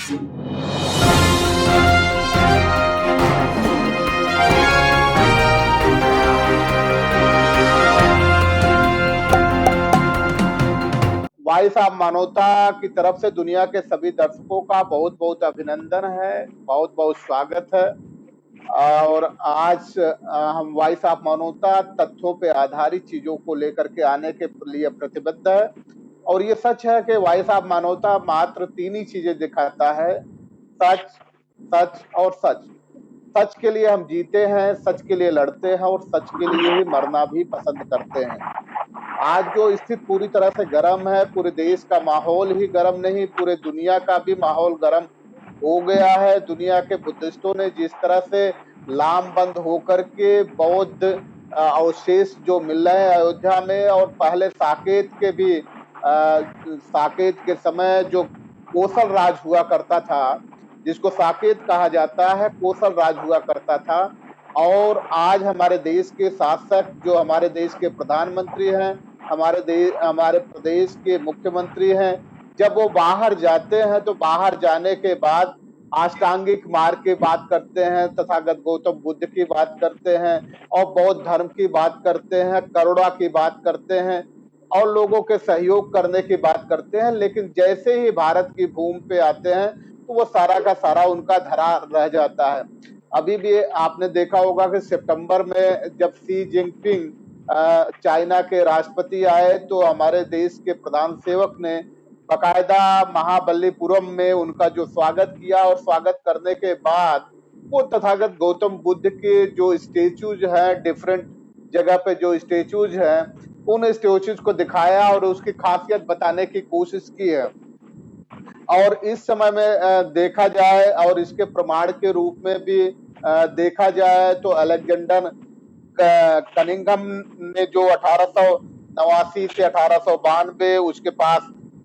भाई साहब, मानवता की तरफ से दुनिया के सभी दर्शकों का बहुत बहुत अभिनंदन है, बहुत बहुत स्वागत है। और आज हम वॉइस ऑफ मानवता तथ्यों पे आधारित चीजों को लेकर के आने के लिए प्रतिबद्ध है। और ये सच है कि वॉइस ऑफ मानवता मात्र तीन ही चीजें दिखाता है: सच, सच और सच। सच के लिए हम जीते हैं, सच के लिए लड़ते हैं और सच के लिए ही मरना भी पसंद करते हैं। आज जो स्थिति पूरी तरह से गर्म है, पूरे देश का माहौल ही गर्म नहीं, पूरे दुनिया का भी माहौल गर्म हो गया है। दुनिया के बुद्धिस्टों ने जिस तरह से लामबंद होकर के बौद्ध अवशेष जो मिल रहे हैं अयोध्या में, और पहले साकेत के भी साकेत के समय जो कोसल राज हुआ करता था, जिसको साकेत कहा जाता है, कोसल राज हुआ करता था। और आज हमारे देश के शासक, जो हमारे देश के प्रधानमंत्री हैं, हमारे प्रदेश के मुख्यमंत्री हैं, जब वो बाहर जाते हैं तो बाहर जाने के बाद अष्टांगिक मार्ग की बात करते हैं, तथागत गौतम बुद्ध की बात करते हैं, और बौद्ध धर्म की बात करते हैं, करुणा की बात करते हैं, और लोगों के सहयोग करने की बात करते हैं। लेकिन जैसे ही भारत की भूमि पे आते हैं तो वो सारा का सारा उनका धरा रह जाता है। अभी भी आपने देखा होगा कि सितंबर में जब शी जिनपिंग चाइना के राष्ट्रपति आए तो हमारे देश के प्रधान सेवक ने बकायदा महाबलीपुरम में उनका जो स्वागत किया, और स्वागत करने के बाद वो तथागत गौतम बुद्ध के जो स्टेचूज हैं, डिफरेंट जगह पे जो स्टेचूज हैं, उन स्टेचूज को दिखाया और उसकी खासियत बताने की कोशिश की है। और इस समय में देखा जाए और इसके प्रमाण के रूप में भी देखा जाए तो अलेक्जेंडर कनिंघम ने जो 1889 से 1892,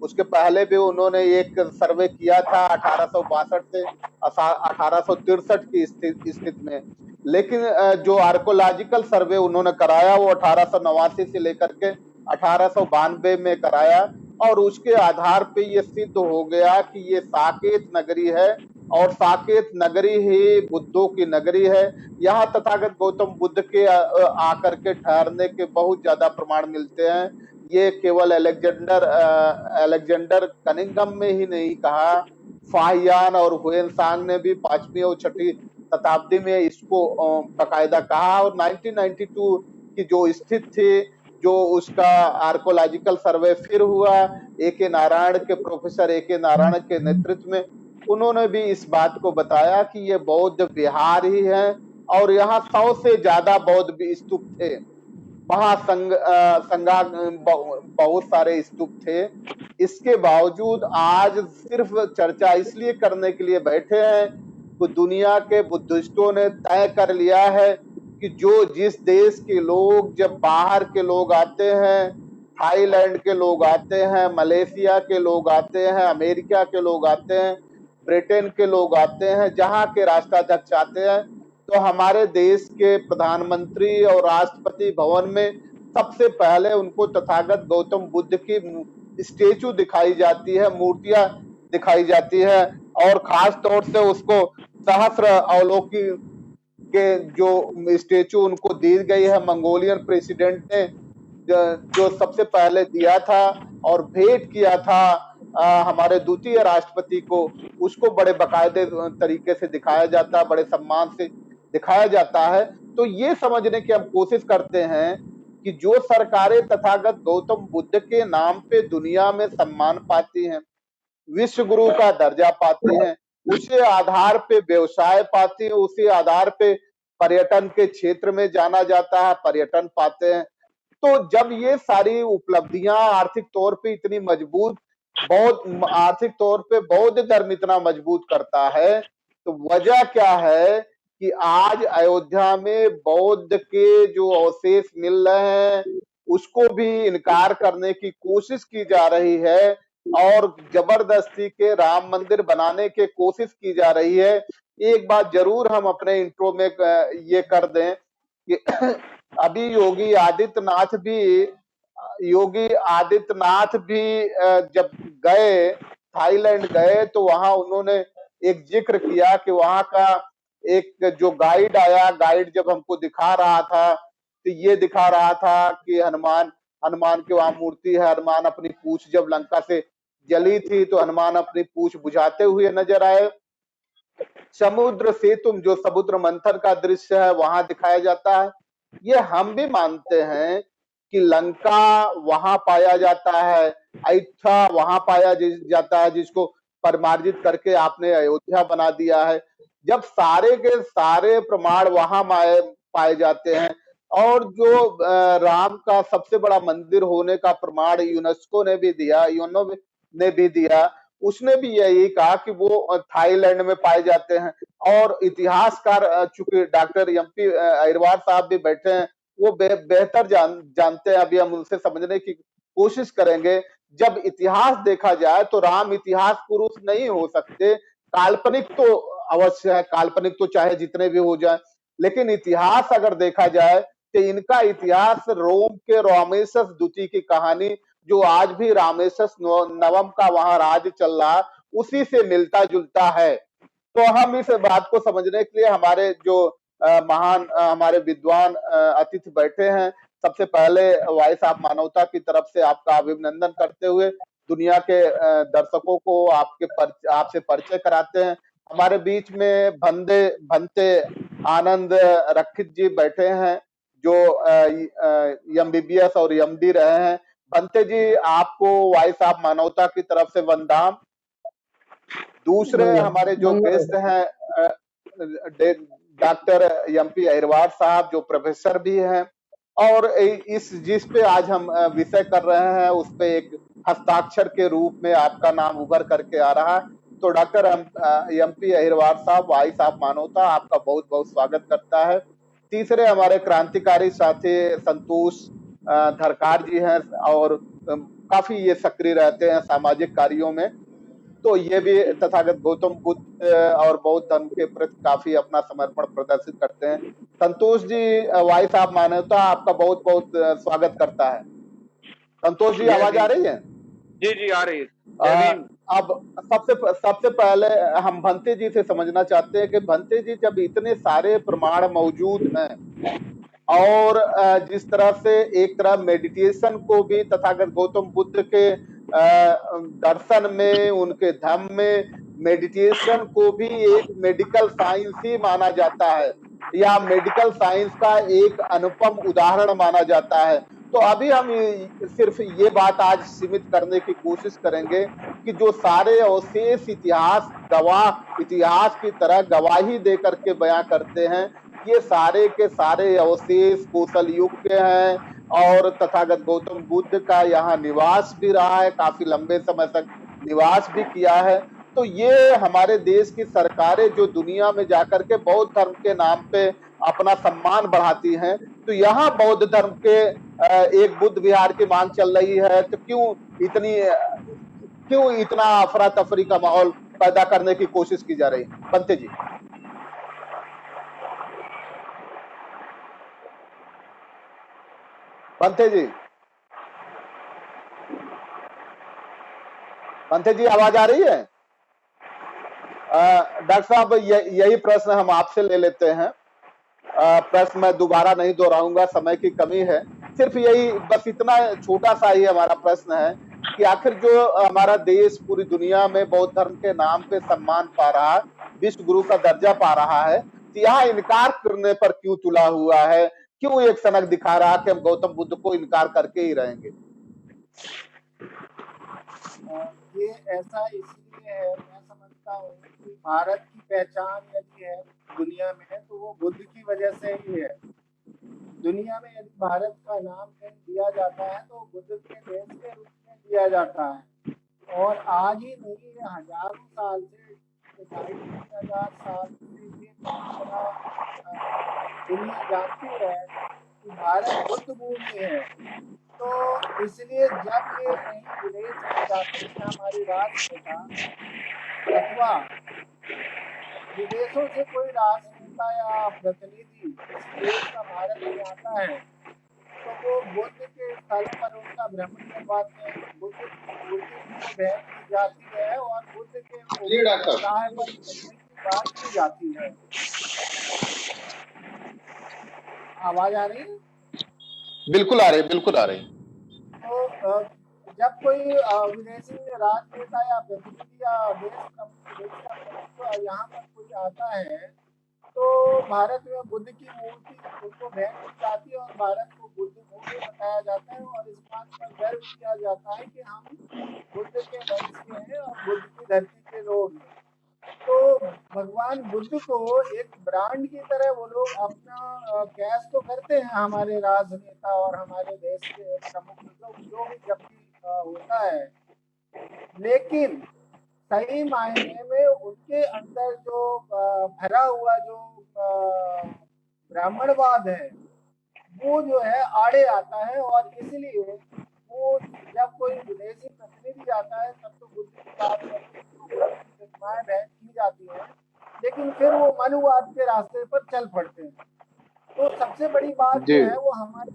उसके पहले भी उन्होंने एक सर्वे किया था 1862 से 1863 की स्थिति में। लेकिन जो आर्कोलॉजिकल सर्वे उन्होंने कराया वो 1889 से लेकर के 1892 में कराया, और उसके आधार पे ये सिद्ध हो गया कि ये साकेत नगरी है, और साकेत नगरी ही बुद्धों की नगरी है। यहाँ तथागत गौतम बुद्ध के आकर के ठहरने के बहुत ज्यादा प्रमाण मिलते हैं। ये केवल अलेक्जेंडर कनिंघम में ही नहीं कहा, फाहियान और हुएनसांग ने भी 5वीं और 6वीं शताब्दी में इसको बकायदा कहा। और 1992 की जो स्थिति थी, जो उसका आर्कोलॉजिकल सर्वे फिर हुआ ए.के. नारायण के, प्रोफेसर ए.के. नारायण के नेतृत्व में, उन्होंने भी इस बात को बताया कि ये बौद्ध विहार ही है, और यहाँ 100 से ज्यादा बौद्ध स्तूप थे। संगा बहुत सारे स्तूप थे। इसके बावजूद आज सिर्फ चर्चा इसलिए करने के लिए बैठे हैं तो दुनिया के बुद्धिस्टों ने तय कर लिया है कि जो जिस देश के लोग, जब बाहर के लोग आते हैं, थाईलैंड के लोग आते हैं, मलेशिया के लोग आते हैं, अमेरिका के लोग आते हैं, ब्रिटेन के लोग आते हैं, जहां के राष्ट्राध्यक्ष आते हैं, तो हमारे देश के प्रधानमंत्री और राष्ट्रपति भवन में सबसे पहले उनको तथागत गौतम बुद्ध की स्टेचू दिखाई जाती है, मूर्तियां दिखाई जाती है, और खास तौर से उसको सहस्त्र अवलोकी के जो स्टेचू उनको दी गई है, मंगोलियन प्रेसिडेंट ने जो सबसे पहले दिया था और भेंट किया था हमारे द्वितीय राष्ट्रपति को, उसको बड़े बाकायदे तरीके से दिखाया जाता है, बड़े सम्मान से दिखाया जाता है। तो ये समझने की हम कोशिश करते हैं कि जो सरकारें तथागत गौतम बुद्ध के नाम पे दुनिया में सम्मान पाती हैं, विश्व गुरु का दर्जा पाती हैं, उसी आधार पे व्यवसाय पाती हैं, उसी आधार पे पर्यटन के क्षेत्र में जाना जाता है, पर्यटन पाते हैं। तो जब ये सारी उपलब्धियां आर्थिक तौर पे इतनी मजबूत, बहुत आर्थिक तौर पे बौद्ध धर्म इतना मजबूत करता है, तो वजह क्या है कि आज अयोध्या में बौद्ध के जो अवशेष मिल रहे हैं उसको भी इनकार करने की कोशिश की जा रही है, और जबरदस्ती के राम मंदिर बनाने की कोशिश की जा रही है। एक बात जरूर हम अपने इंट्रो में ये कर दें कि अभी योगी आदित्यनाथ भी जब गए थाईलैंड गए तो वहां उन्होंने एक जिक्र किया कि वहां का एक जो गाइड आया, गाइड जब हमको दिखा रहा था तो ये दिखा रहा था कि हनुमान हनुमान की वहां मूर्ति है। हनुमान अपनी पूंछ जब लंका से जली थी तो हनुमान अपनी पूंछ बुझाते हुए नजर आए। समुद्र से तुम जो समुद्र मंथन का दृश्य है वहां दिखाया जाता है। ये हम भी मानते हैं कि लंका वहां पाया जाता है, अयोध्या वहां पाया जाता है, जिसको परिमार्जित करके आपने अयोध्या बना दिया है। जब सारे के सारे प्रमाण वहां पाए जाते हैं और जो राम का सबसे बड़ा मंदिर होने का प्रमाण यूनेस्को ने भी दिया, यूनो ने भी दिया, उसने भी यही कहा कि वो थाईलैंड में पाए जाते हैं। और इतिहासकार चूंकि डॉक्टर एमपी अहिरवार साहब भी बैठे हैं, वो बेहतर जानते हैं। अभी हम उनसे समझने की कोशिश करेंगे। जब इतिहास देखा जाए तो राम इतिहास पुरुष नहीं हो सकते, काल्पनिक तो अवश्य है, काल्पनिक तो चाहे जितने भी हो जाए, लेकिन इतिहास अगर देखा जाए तो इनका इतिहास रोम के रोमेशस द्वितीय की कहानी, जो आज भी रामेशस नवम का वहां राज चल रहा, उसी से मिलता जुलता है। तो हम इस बात को समझने के लिए हमारे जो महान हमारे विद्वान अतिथि बैठे हैं, सबसे पहले वॉइस ऑफ मानवता की तरफ से आपका अभिनंदन करते हुए दुनिया के दर्शकों को आपसे परिचय कराते हैं। हमारे बीच में भंते आनंद रक्षित जी बैठे हैं, जो एमबीबीएस और एमडी रहे हैं। भंते जी, आपको वॉइस ऑफ मानवता की तरफ से वंदन। दूसरे हमारे जो गेस्ट हैं डॉक्टर एमपी अहिरवार साहब, जो प्रोफेसर भी हैं, और इस जिस पे आज हम विषय कर रहे हैं उस पे एक हस्ताक्षर के रूप में आपका नाम उभर करके आ रहा है। तो डॉक्टर एमपी अहिरवार साहब, वॉइस ऑफ मानवता आपका बहुत बहुत स्वागत करता है। तीसरे हमारे क्रांतिकारी साथी संतोष धरकार जी हैं, और काफी ये सक्रिय रहते हैं सामाजिक कार्यों में। तो ये भी तथागत गौतम बुद्ध और बौद्ध धर्म के प्रति काफी अपना समर्पण प्रदर्शित करते हैं। संतोष जी, वॉइस ऑफ मानवता आपका बहुत बहुत स्वागत करता है। संतोष जी, आवाज आ रही है? जी जी आ रही है। अब सबसे पहले हम भंते जी से समझना चाहते हैं कि भंते जी, जब इतने सारे प्रमाण मौजूद हैं और जिस तरह से एक तरह मेडिटेशन को भी तथागत गौतम बुद्ध के दर्शन में, उनके धम्म में मेडिटेशन को भी एक मेडिकल साइंस ही माना जाता है, या मेडिकल साइंस का एक अनुपम उदाहरण माना जाता है। तो अभी हम सिर्फ ये बात आज सीमित करने की कोशिश करेंगे कि जो सारे अवशेष इतिहास की तरह गवाही दे करके बयां करते हैं, ये सारे के सारे अवशेष कौशल युग के हैं, और तथागत गौतम बुद्ध का यहाँ निवास भी रहा है, काफी लंबे समय तक निवास भी किया है। तो ये हमारे देश की सरकारें जो दुनिया में जाकर के बौद्ध धर्म के नाम पे अपना सम्मान बढ़ाती हैं, तो यहाँ बौद्ध धर्म के एक बुद्ध विहार की मांग चल रही है, तो क्यों इतना अफरा तफरी का माहौल पैदा करने की कोशिश की जा रही है? बनते जी। पंथे जी, पंथे जी, आवाज आ रही है? डॉक्टर साहब, यही प्रश्न हम आपसे ले लेते हैं। प्रश्न मैं दोबारा नहीं दोहराऊंगा, समय की कमी है। सिर्फ यही, बस इतना छोटा सा ही हमारा प्रश्न है कि आखिर जो हमारा देश पूरी दुनिया में बौद्ध धर्म के नाम पे सम्मान पा रहा है, विश्व गुरु का दर्जा पा रहा है, तो यहाँ इनकार करने पर क्यों तुला हुआ है? क्यों एक सनक दिखा रहा है कि हम गौतम बुद्ध को इनकार करके ही रहेंगे? ये ऐसा इसलिए है, मैं समझता हूँ कि भारत की पहचान यदि है दुनिया में तो वो बुद्ध की वजह से ही है। दुनिया में यदि भारत का नाम कहीं दिया जाता है तो बुद्ध के देश के रूप में दिया जाता है। और आज ही नहीं, हजारों साल से, 2,500 साल से ये दुनिया जानती है कि भारत बुद्ध भूमि है। तो इसलिए जब ये कहीं विदेश में जाते हैं हमारी राष्ट्रपिता, अथवा विदेशों से कोई राष्ट्रपिता या प्रतिनिधि इस देश का भारत में आता है, तो वो बुद्ध के स्थलों पर उनका भ्रमण करवाते हैं, बुद्ध की मूर्ति उनको भेंट की जाती है और बुद्ध के जी डॉक्टर। राह पर चलने की बात की जाती है। आवाज आ रही है? बिल्कुल आ रही, बिल्कुल आ रही। तो जब कोई विदेशी राजनेता या प्रतिनिधि या देश का प्रमुख यहाँ पर कोई आता है तो भारत में बुद्ध की मूर्ति उनको भेंट की जाती है और भारत को बुद्ध भूमि बताया जाता है और इस बात पर गर्व किया जाता है कि हम बुद्ध के वंश के हैं और बुद्ध की धरती के लोग हैं। तो भगवान बुद्ध को एक ब्रांड की तरह वो लोग अपना कैश तो करते हैं, हमारे राजनेता और हमारे देश के प्रमुख जो भी जब भी होता है, लेकिन सही मायने में उनके अंदर जो भरा हुआ जो ब्राह्मणवाद है वो जो है आड़े आता है और इसलिए वो जब कोई विदेशी प्रतिनिधि आता है तब तो बुद्ध की बात करके प्रतिमाएं भेंट की जाती है, लेकिन फिर वो मनुवाद के रास्ते पर चल पड़ते हैं। तो सबसे बड़ी बात जो है वो हमारे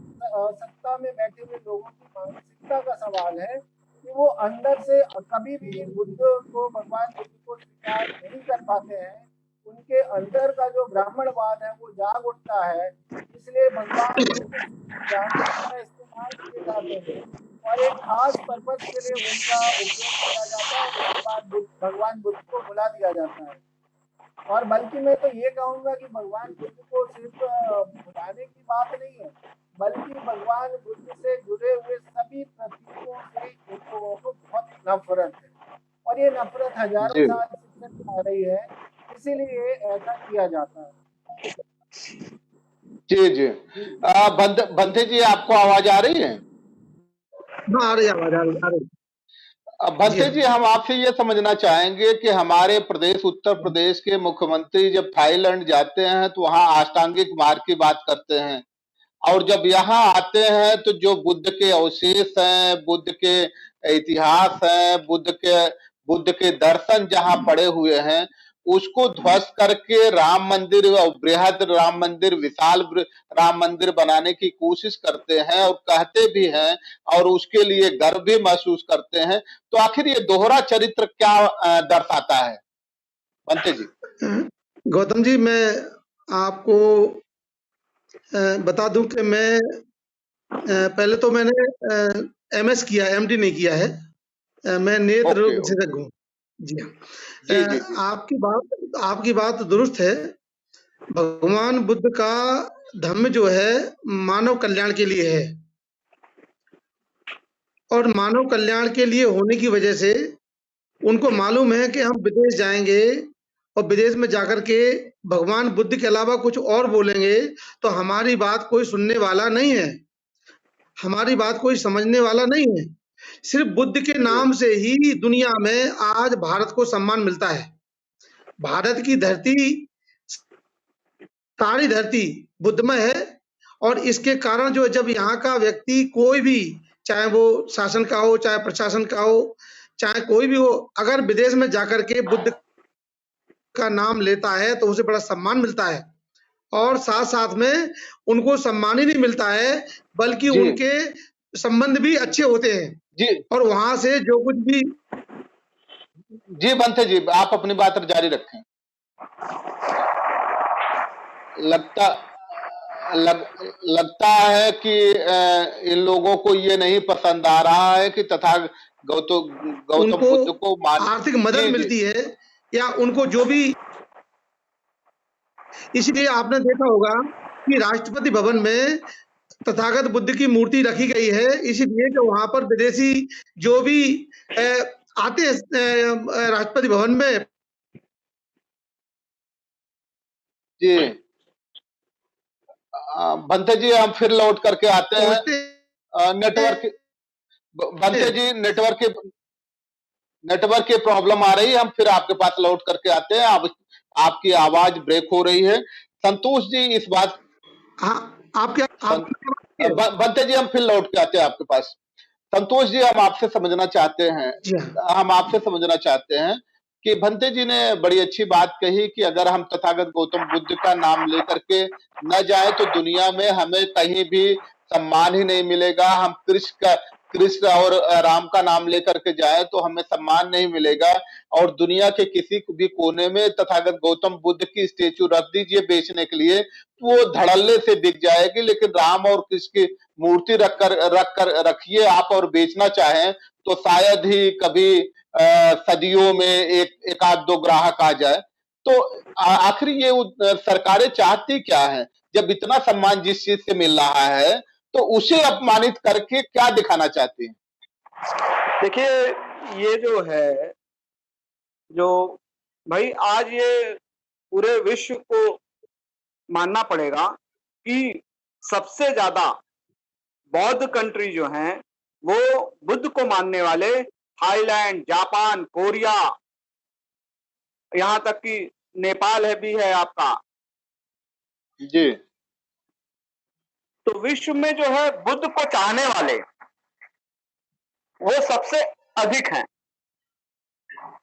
सत्ता में बैठे हुए लोगों की मानसिकता का सवाल है कि वो अंदर से कभी भी बुद्ध को, भगवान बुद्ध को स्वीकार नहीं कर पाते हैं। उनके अंदर का जो ब्राह्मणवाद है वो जाग उठता है, इसलिए भगवान बुद्ध ज्ञान की तरह इस्तेमाल किए जाते हैं और एक खास पर्पज के लिए उनका उपयोग किया जाता है और उसके बाद भगवान बुद्ध को भुला दिया जाता है। और बल्कि मैं तो ये कहूंगा कि भगवान बुद्ध को सिर्फ भुलाने की बात नहीं है, बल्कि भगवान बुद्ध से जुड़े हुए सभी प्रतीकों से इन लोगों को बहुत नफरत है और ये नफरत हजारों साल से चली आ रही है, इसीलिए ऐसा किया जाता है। जी जी। बंथे जी, आपको आवाज आ रही है? हाँ, आ रही आवाज, आ रही। बंथे जी, हम आपसे ये समझना चाहेंगे कि हमारे प्रदेश उत्तर प्रदेश के मुख्यमंत्री जब थाईलैंड जाते हैं तो वहां अष्टांगिक मार्ग की बात करते हैं और जब यहाँ आते हैं तो जो बुद्ध के अवशेष हैं, बुद्ध के इतिहास हैं, बुद्ध के दर्शन जहाँ पड़े हुए हैं उसको ध्वस्त करके राम मंदिर, बृहद राम मंदिर, विशाल राम मंदिर बनाने की कोशिश करते हैं और कहते भी हैं और उसके लिए गर्व भी महसूस करते हैं। तो आखिर ये दोहरा चरित्र क्या दर्शाता है बंते जी? गौतम जी, मैं आपको बता दूं कि मैं पहले तो मैंने एमएस किया, एमडी नहीं किया है। मैं नेत्र रोग विशेषज्ञ हूँ। जी हाँ। आपकी बात दुरुस्त है। भगवान बुद्ध का धर्म जो है मानव कल्याण के लिए है और मानव कल्याण के लिए होने की वजह से उनको मालूम है कि हम विदेश जाएंगे और विदेश में जाकर के भगवान बुद्ध के अलावा कुछ और बोलेंगे तो हमारी बात कोई सुनने वाला नहीं है, हमारी बात कोई समझने वाला नहीं है। सिर्फ बुद्ध के नाम से ही दुनिया में आज भारत को सम्मान मिलता है। भारत की धरती, सारी धरती बुद्धमय है और इसके कारण जो जब यहाँ का व्यक्ति कोई भी, चाहे वो शासन का हो, चाहे प्रशासन का हो, चाहे कोई भी हो, अगर विदेश में जाकर के बुद्ध का नाम लेता है तो उसे बड़ा सम्मान मिलता है और साथ साथ में उनको सम्मान ही नहीं मिलता है बल्कि उनके संबंध भी अच्छे होते हैं जी। और वहां से जो कुछ भी। जी बंथे जी, आप अपनी बात जारी रखें। लगता है कि इन लोगों को ये नहीं पसंद आ रहा है कि तथा गौतम बुद्ध को आर्थिक मदद मिलती है या उनको जो भी। इसलिए आपने देखा होगा कि राष्ट्रपति भवन में तथागत बुद्ध की मूर्ति रखी गई है, इसलिए कि वहां पर विदेशी जो भी आते हैं राष्ट्रपति भवन में। जी बंथे जी, हम फिर लौट करके आते हैं। नेटवर्क, बंथे जी, नेटवर्क की प्रॉब्लम आ रही है, हम फिर आपके पास लौट करके आते हैं। आपकी आवाज ब्रेक हो रही है। संतोष जी, इस बात बंथे जी, हम फिर लौट के आते हैं आपके पास। संतोष जी, हम आपसे समझना चाहते हैं कि भंते जी ने बड़ी अच्छी बात कही कि अगर हम तथागत गौतम बुद्ध का नाम लेकर के न जाए तो दुनिया में हमें कहीं भी सम्मान ही नहीं मिलेगा। हम कृष्ण और राम का नाम लेकर के जाए तो हमें सम्मान नहीं मिलेगा। और दुनिया के किसी भी कोने में तथागत गौतम बुद्ध की स्टेचू रख दीजिए बेचने के लिए, तो वो धड़ल्ले से बिक जाएगी। लेकिन राम और कृष्ण की मूर्ति रख कर रखिए आप और बेचना चाहें तो शायद ही कभी सदियों में एक आध दो ग्राहक आ जाए। तो आखिर ये सरकारें चाहती क्या है? जब इतना सम्मान जिस चीज से मिल रहा है तो उसे अपमानित करके क्या दिखाना चाहती हैं? देखिए, ये जो है, जो भाई आज ये पूरे विश्व को मानना पड़ेगा कि सबसे ज्यादा बौद्ध कंट्री जो हैं वो बुद्ध को मानने वाले थाईलैंड, जापान, कोरिया, यहाँ तक कि नेपाल है भी है आपका। जी तो विश्व में जो है बुद्ध को चाहने वाले वो सबसे अधिक हैं।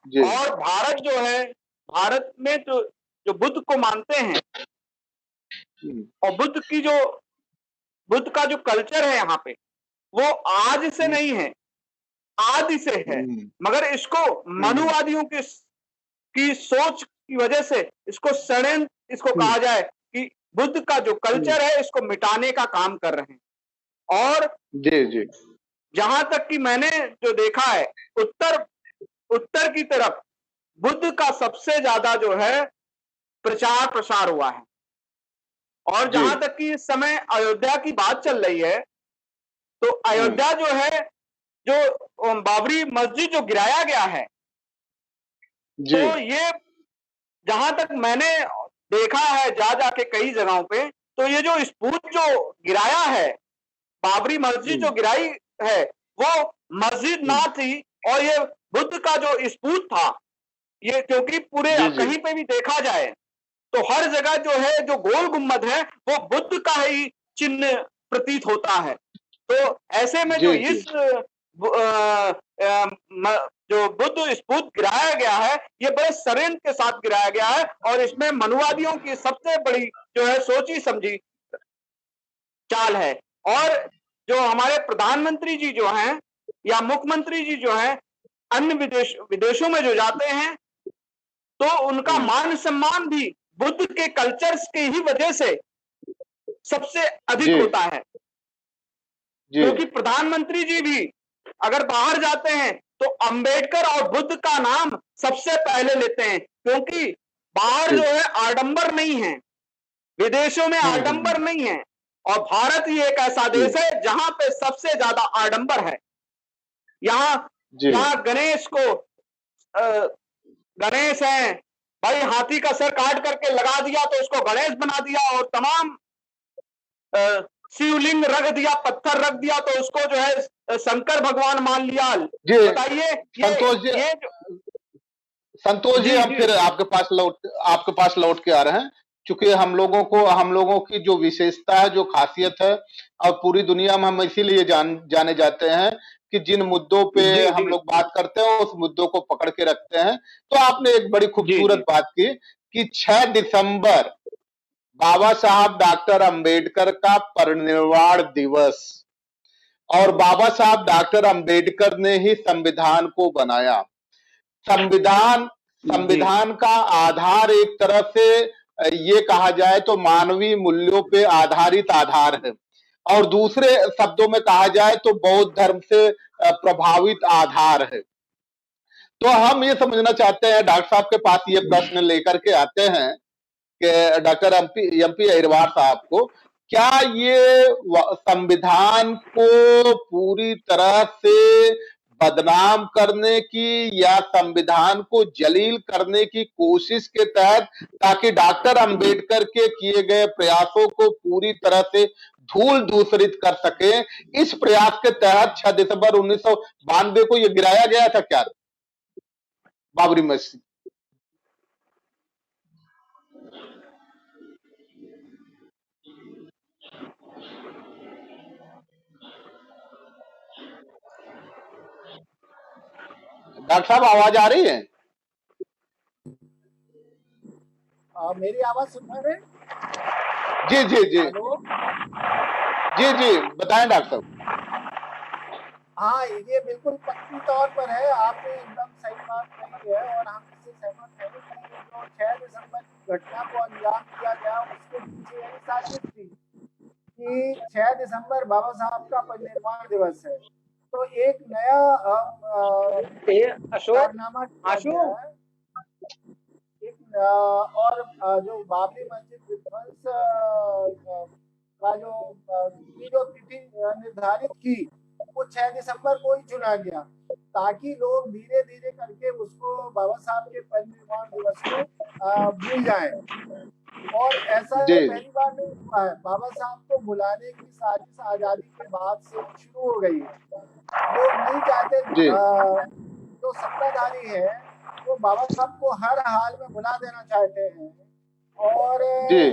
जी और भारत जो है, भारत में जो जो बुद्ध को मानते हैं और बुद्ध का जो कल्चर है यहाँ पे, वो आज से नहीं है, आदि से है। मगर इसको मनुवादियों की सोच की वजह से इसको षड्यंत्र इसको कहा जाए कि बुद्ध का जो कल्चर है इसको मिटाने का काम कर रहे हैं। और जी जी जहां तक कि मैंने जो देखा है, उत्तर की तरफ बुद्ध का सबसे ज्यादा जो है प्रचार प्रसार हुआ है। और जी जहां तक कि इस समय अयोध्या की बात चल रही है, तो अयोध्या जो है, जो बाबरी मस्जिद जो गिराया गया है, जी तो ये जहां तक मैंने देखा है जा जाके कई जगहों पे, तो ये जो स्तूप जो गिराया है, बाबरी मस्जिद जो गिराई है, वो मस्जिद ना थी और ये बुद्ध का जो स्तूप था। ये क्योंकि पूरे जी जी कहीं पे भी देखा जाए तो हर जगह जो है जो गोल गुम्बद है वो बुद्ध का ही चिन्ह प्रतीत होता है। तो ऐसे में जो जी जी इस जो बुद्ध स्तूप गिराया गया है, ये बड़े षड्यंत्र के साथ गिराया गया है और इसमें मनुवादियों की सबसे बड़ी जो है सोची समझी चाल है। और जो हमारे प्रधानमंत्री जी जो हैं या मुख्यमंत्री जी जो हैं, अन्य विदेशों में जो जाते हैं तो उनका मान सम्मान भी बुद्ध के कल्चर्स के ही वजह से सबसे अधिक जी होता है। जी क्योंकि प्रधानमंत्री जी भी अगर बाहर जाते हैं तो अंबेडकर और बुद्ध का नाम सबसे पहले लेते हैं, क्योंकि बाहर जो है आडंबर नहीं है, विदेशों में आडंबर नहीं है, और भारत ही एक ऐसा देश है जहां पे सबसे ज्यादा आडंबर है। यहाँ गणेश को गणेश है भाई, हाथी का सर काट करके लगा दिया तो उसको गणेश बना दिया, और तमाम शिवलिंग रख दिया, पत्थर रख दिया तो उसको जो है शंकर भगवान मान लिया। बताइए संतोष जी हम फिर आपके पास लौट के आ रहे हैं, क्योंकि हम लोगों की जो विशेषता है, जो खासियत है, और पूरी दुनिया में हम इसीलिए जाने जाते हैं कि जिन मुद्दों पे हम लोग बात करते हैं उस मुद्दों को पकड़ के रखते हैं। तो आपने एक बड़ी खूबसूरत बात की कि 6 दिसंबर बाबा साहब डॉक्टर अंबेडकर का परिनिर्वाण दिवस, और बाबा साहब डॉक्टर अंबेडकर ने ही संविधान को बनाया। संविधान का आधार एक तरह से ये कहा जाए तो मानवीय मूल्यों पे आधारित आधार है, और दूसरे शब्दों में कहा जाए तो बौद्ध धर्म से प्रभावित आधार है। तो हम ये समझना चाहते हैं, डॉक्टर साहब के पास ये प्रश्न लेकर के आते हैं कि डॉक्टर एमपी अहिरवार साहब को, क्या ये संविधान को पूरी तरह से बदनाम करने की या संविधान को जलील करने की कोशिश के तहत, ताकि डॉक्टर अंबेडकर के किए गए प्रयासों को पूरी तरह से धूल दूसरित कर सके, इस प्रयास के तहत 6 दिसंबर 1992 को यह गिराया गया था क्या बाबरी मस्जिद? डॉक्टर साहब आवाज आ रही है? मेरी आवाज सुन रहे हैं? जी जी जी हेलो, जी जी बताएं डॉक्टर साहब। हाँ, ये बिल्कुल पक्की तौर पर है, आपने एकदम सही बात कही है और हम इससे सहमत हैं कि जो 6 दिसंबर की घटना को अंजाम दिया गया उसके पीछे यही साजिश थी कि 6 दिसंबर बाबा साहब का परिनिर्वाण दिवस है, तो एक नया अशोक कारनामा किया गया है। एक और जो बाबरी मस्जिद विध्वंस का जो तिथि निर्धारित की वो 6 दिसंबर को ही चुना गया ताकि लोग धीरे धीरे करके उसको बाबा साहब के परिनिर्वाण दिवस को भूल जाएं। और ऐसा जी पहली बार नहीं हुआ है, बाबा साहब को भुलाने की साजिश आजादी के बाद से शुरू हो गई है। लोग नहीं चाहते, जी जो सत्ताधारी है वो बाबा साहब को हर हाल में भुला देना चाहते हैं और जी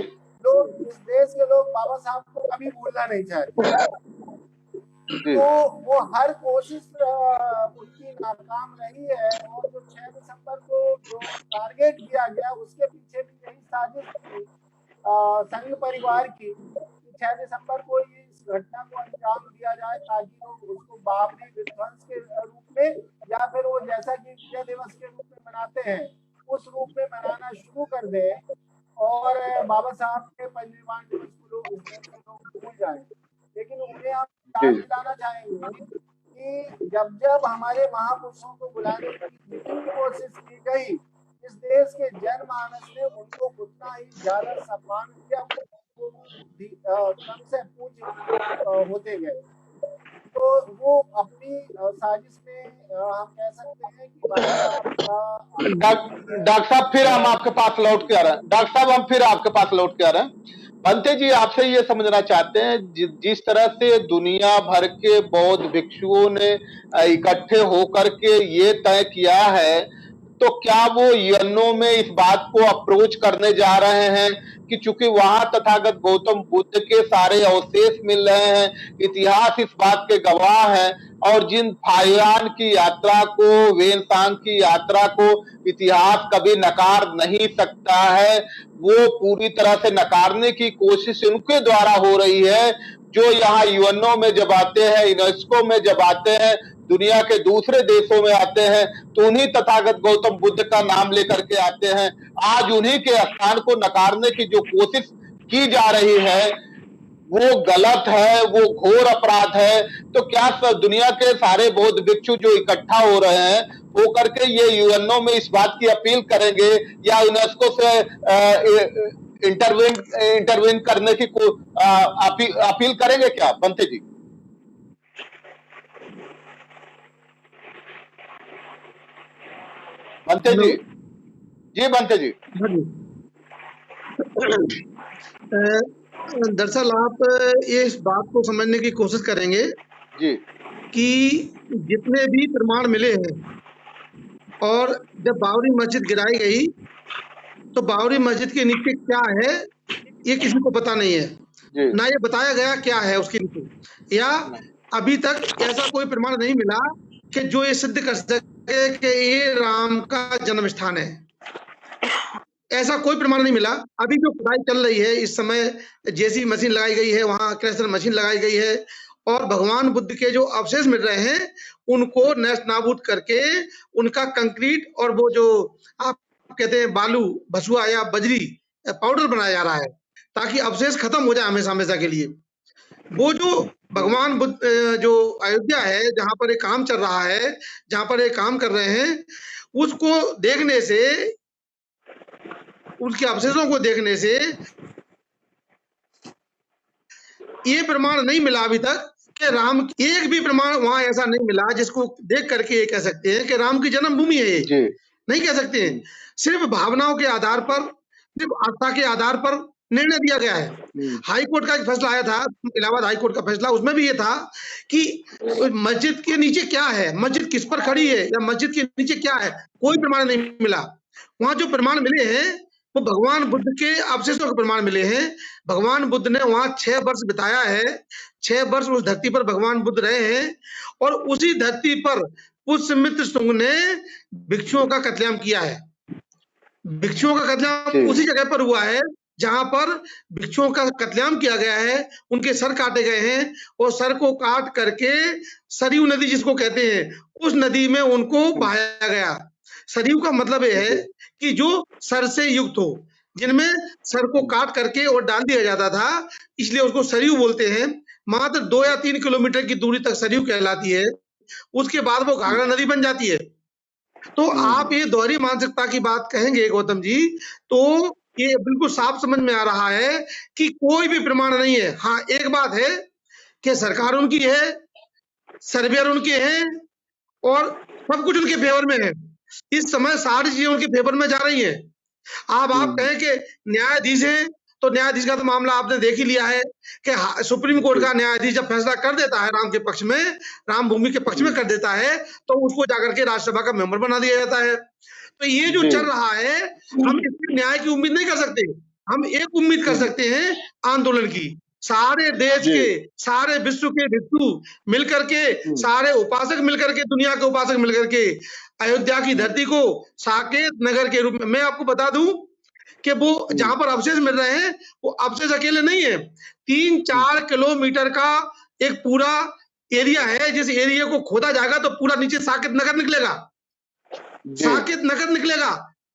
लोग इस देश के लोग बाबा साहब को कभी भूलना नहीं चाहते, जी तो वो हर कोशिश उनकी नाकाम रही है। और जो 6 दिसंबर को जो टारगेट किया गया उसके पीछे भी यही साजिश थी संघ परिवार की, 6 दिसंबर को ही इस घटना को अंजाम दिया जाए ताकि लोग उसको बाबरी विध्वंस के रूप में या फिर वो जैसा कि विजय दिवस के रूप में मनाते हैं उस रूप में मनाना शुरू कर दे और बाबा साहब के परिनिर्वाण दिवस को लोग इस देश के लोग भूल जाएं। लेकिन उन्हें आप याद दिलाना चाहेंगे कि जब जब हमारे महापुरुषों को बुलाने की जितनी कोशिश की गई इस देश के जनमानस ने उनको उतना ही ज्यादा सम्मान किया, कम से पूज्य होते गए। तो वो अपनी साजिश में हम कह सकते हैं कि बाबा साहब का डॉक्टर साहब फिर हम आपके पास लौट के आ रहे हैं। डॉक्टर साहब हम फिर आपके पास लौट के आ रहे हैं। बनते जी आपसे ये समझना चाहते हैं जिस तरह से दुनिया भर के बौद्ध भिक्षुओं ने इकट्ठे होकर के ये तय किया है, तो क्या वो यूएनओ में इस बात को अप्रोच करने जा रहे हैं कि चूंकि वहां तथागत गौतम बुद्ध के सारे अवशेष मिल रहे हैं, इतिहास इस बात के गवाह है, और जिन फाहियान की यात्रा को, वेनसांग की यात्रा को इतिहास कभी नकार नहीं सकता है, वो पूरी तरह से नकारने की कोशिश उनके द्वारा हो रही है जो यहाँ यूएनओ में जब आते हैं, यूनेस्को में जब आते हैं, दुनिया के दूसरे देशों में आते हैं तो उन्हीं तथागत गौतम बुद्ध का नाम लेकर के आते हैं। आज उन्हीं के स्थान को नकारने की जो कोशिश की जा रही है वो गलत है, वो घोर अपराध है। तो क्या दुनिया के सारे बौद्ध भिक्षु जो इकट्ठा हो रहे हैं वो करके ये यूएनओ में इस बात की अपील करेंगे या यूनेस्को से इंटरवेन करने की अपील करेंगे क्या बनते जी? बनते जी, जी बनते जी। दरअसल आप इस बात को समझने की कोशिश करेंगे जी कि जितने भी प्रमाण मिले हैं और जब बाबरी मस्जिद गिराई गई तो बाबरी मस्जिद के नीचे क्या है ये किसी को पता नहीं है, ना ये बताया गया क्या है उसके नीचे, या अभी तक ऐसा कोई प्रमाण नहीं मिला कि जो ये सिद्ध कर सके कि ये राम का जन्म स्थान है। ऐसा कोई प्रमाण नहीं मिला। अभी जो खुदाई चल रही है इस समय जेसी मशीन लगाई गई है, वहां क्रशर मशीन लगाई गई है और भगवान बुद्ध के जो अवशेष मिल रहे हैं उनको नष्ट नाबूद करके उनका कंक्रीट और वो जो आप कहते हैं बालू भसुआ या बजरी पाउडर बनाया जा रहा है ताकि अवशेष खत्म हो जाए हमेशा हमेशा के लिए। वो जो भगवान बुद्ध जो अयोध्या है जहां पर एक काम चल रहा है, जहां पर एक काम कर रहे हैं, उसको देखने से, उसके अवशेषों को देखने से ये प्रमाण नहीं मिला अभी तक कि राम, एक भी प्रमाण वहां ऐसा नहीं मिला जिसको देख करके ये कह सकते हैं कि राम की जन्मभूमि है ये। नहीं कह सकते हैं। सिर्फ भावनाओं के आधार पर, सिर्फ आस्था के आधार पर निर्णय दिया गया है। हाई कोर्ट का एक फैसला आया था, इलाहाबाद हाई कोर्ट का फैसला, उसमें भी ये था कि मस्जिद के नीचे क्या है, मस्जिद किस पर खड़ी है या मस्जिद के नीचे क्या है, कोई प्रमाण नहीं मिला। वहां जो प्रमाण मिले हैं वो भगवान बुद्ध के अवशेषों के प्रमाण मिले हैं। भगवान बुद्ध ने वहां 6 वर्ष बिताया है, 6 वर्ष उस धरती पर भगवान बुद्ध रहे हैं और उसी धरती पर पुष्यमित्र शुंग ने भिक्षुओं का कत्लेआम किया है। भिक्षुओं का कत्लेआम उसी जगह पर हुआ है जहां पर भिक्षुओं का कत्लेआम किया गया है, उनके सर काटे गए हैं और सर को काट करके सरयू नदी जिसको कहते हैं उस नदी में उनको बहाया गया। सरयू का मतलब यह है कि जो सर से युक्त हो, जिनमें सर को काट करके और डाल दिया जाता था, इसलिए उसको सरयू बोलते हैं। मात्र 2 या 3 किलोमीटर की दूरी तक सरयू कहलाती है, उसके बाद वो घाघरा नदी बन जाती है। तो आप ये दोहरी मानसिकता की बात कहेंगे गौतम जी, तो ये बिल्कुल साफ समझ में आ रहा है कि कोई भी प्रमाण नहीं है। हाँ, एक बात है कि सरकार उनकी है, सर्वेयर उनके हैं और सब कुछ उनके फेवर में है। इस समय सारी चीजें उनके फेवर में जा रही हैं। अब आप कहें कि न्यायाधीश है, तो न्यायाधीश का तो मामला आपने देख ही लिया है कि सुप्रीम कोर्ट का न्यायाधीश जब फैसला कर देता है राम के पक्ष में, राम भूमि के पक्ष में कर देता है, तो उसको जाकर के राज्यसभा का मेंबर बना दिया जाता है। तो ये जो चल रहा है, हम इसमें न्याय की उम्मीद नहीं कर सकते। हम एक उम्मीद कर सकते हैं आंदोलन की। सारे देश के, सारे विश्व के भिक्षु मिलकर के, सारे उपासक मिलकर के, दुनिया के उपासक मिलकर के अयोध्या की धरती को साकेत नगर के रूप में, मैं आपको बता दूं कि वो जहां पर अवशेष मिल रहे हैं, वो अवशेष अकेले नहीं है, 3-4 किलोमीटर का एक पूरा एरिया है। जिस एरिया को खोदा जाएगा तो पूरा नीचे साकेत नगर निकलेगा, साकेत नगर निकलेगा।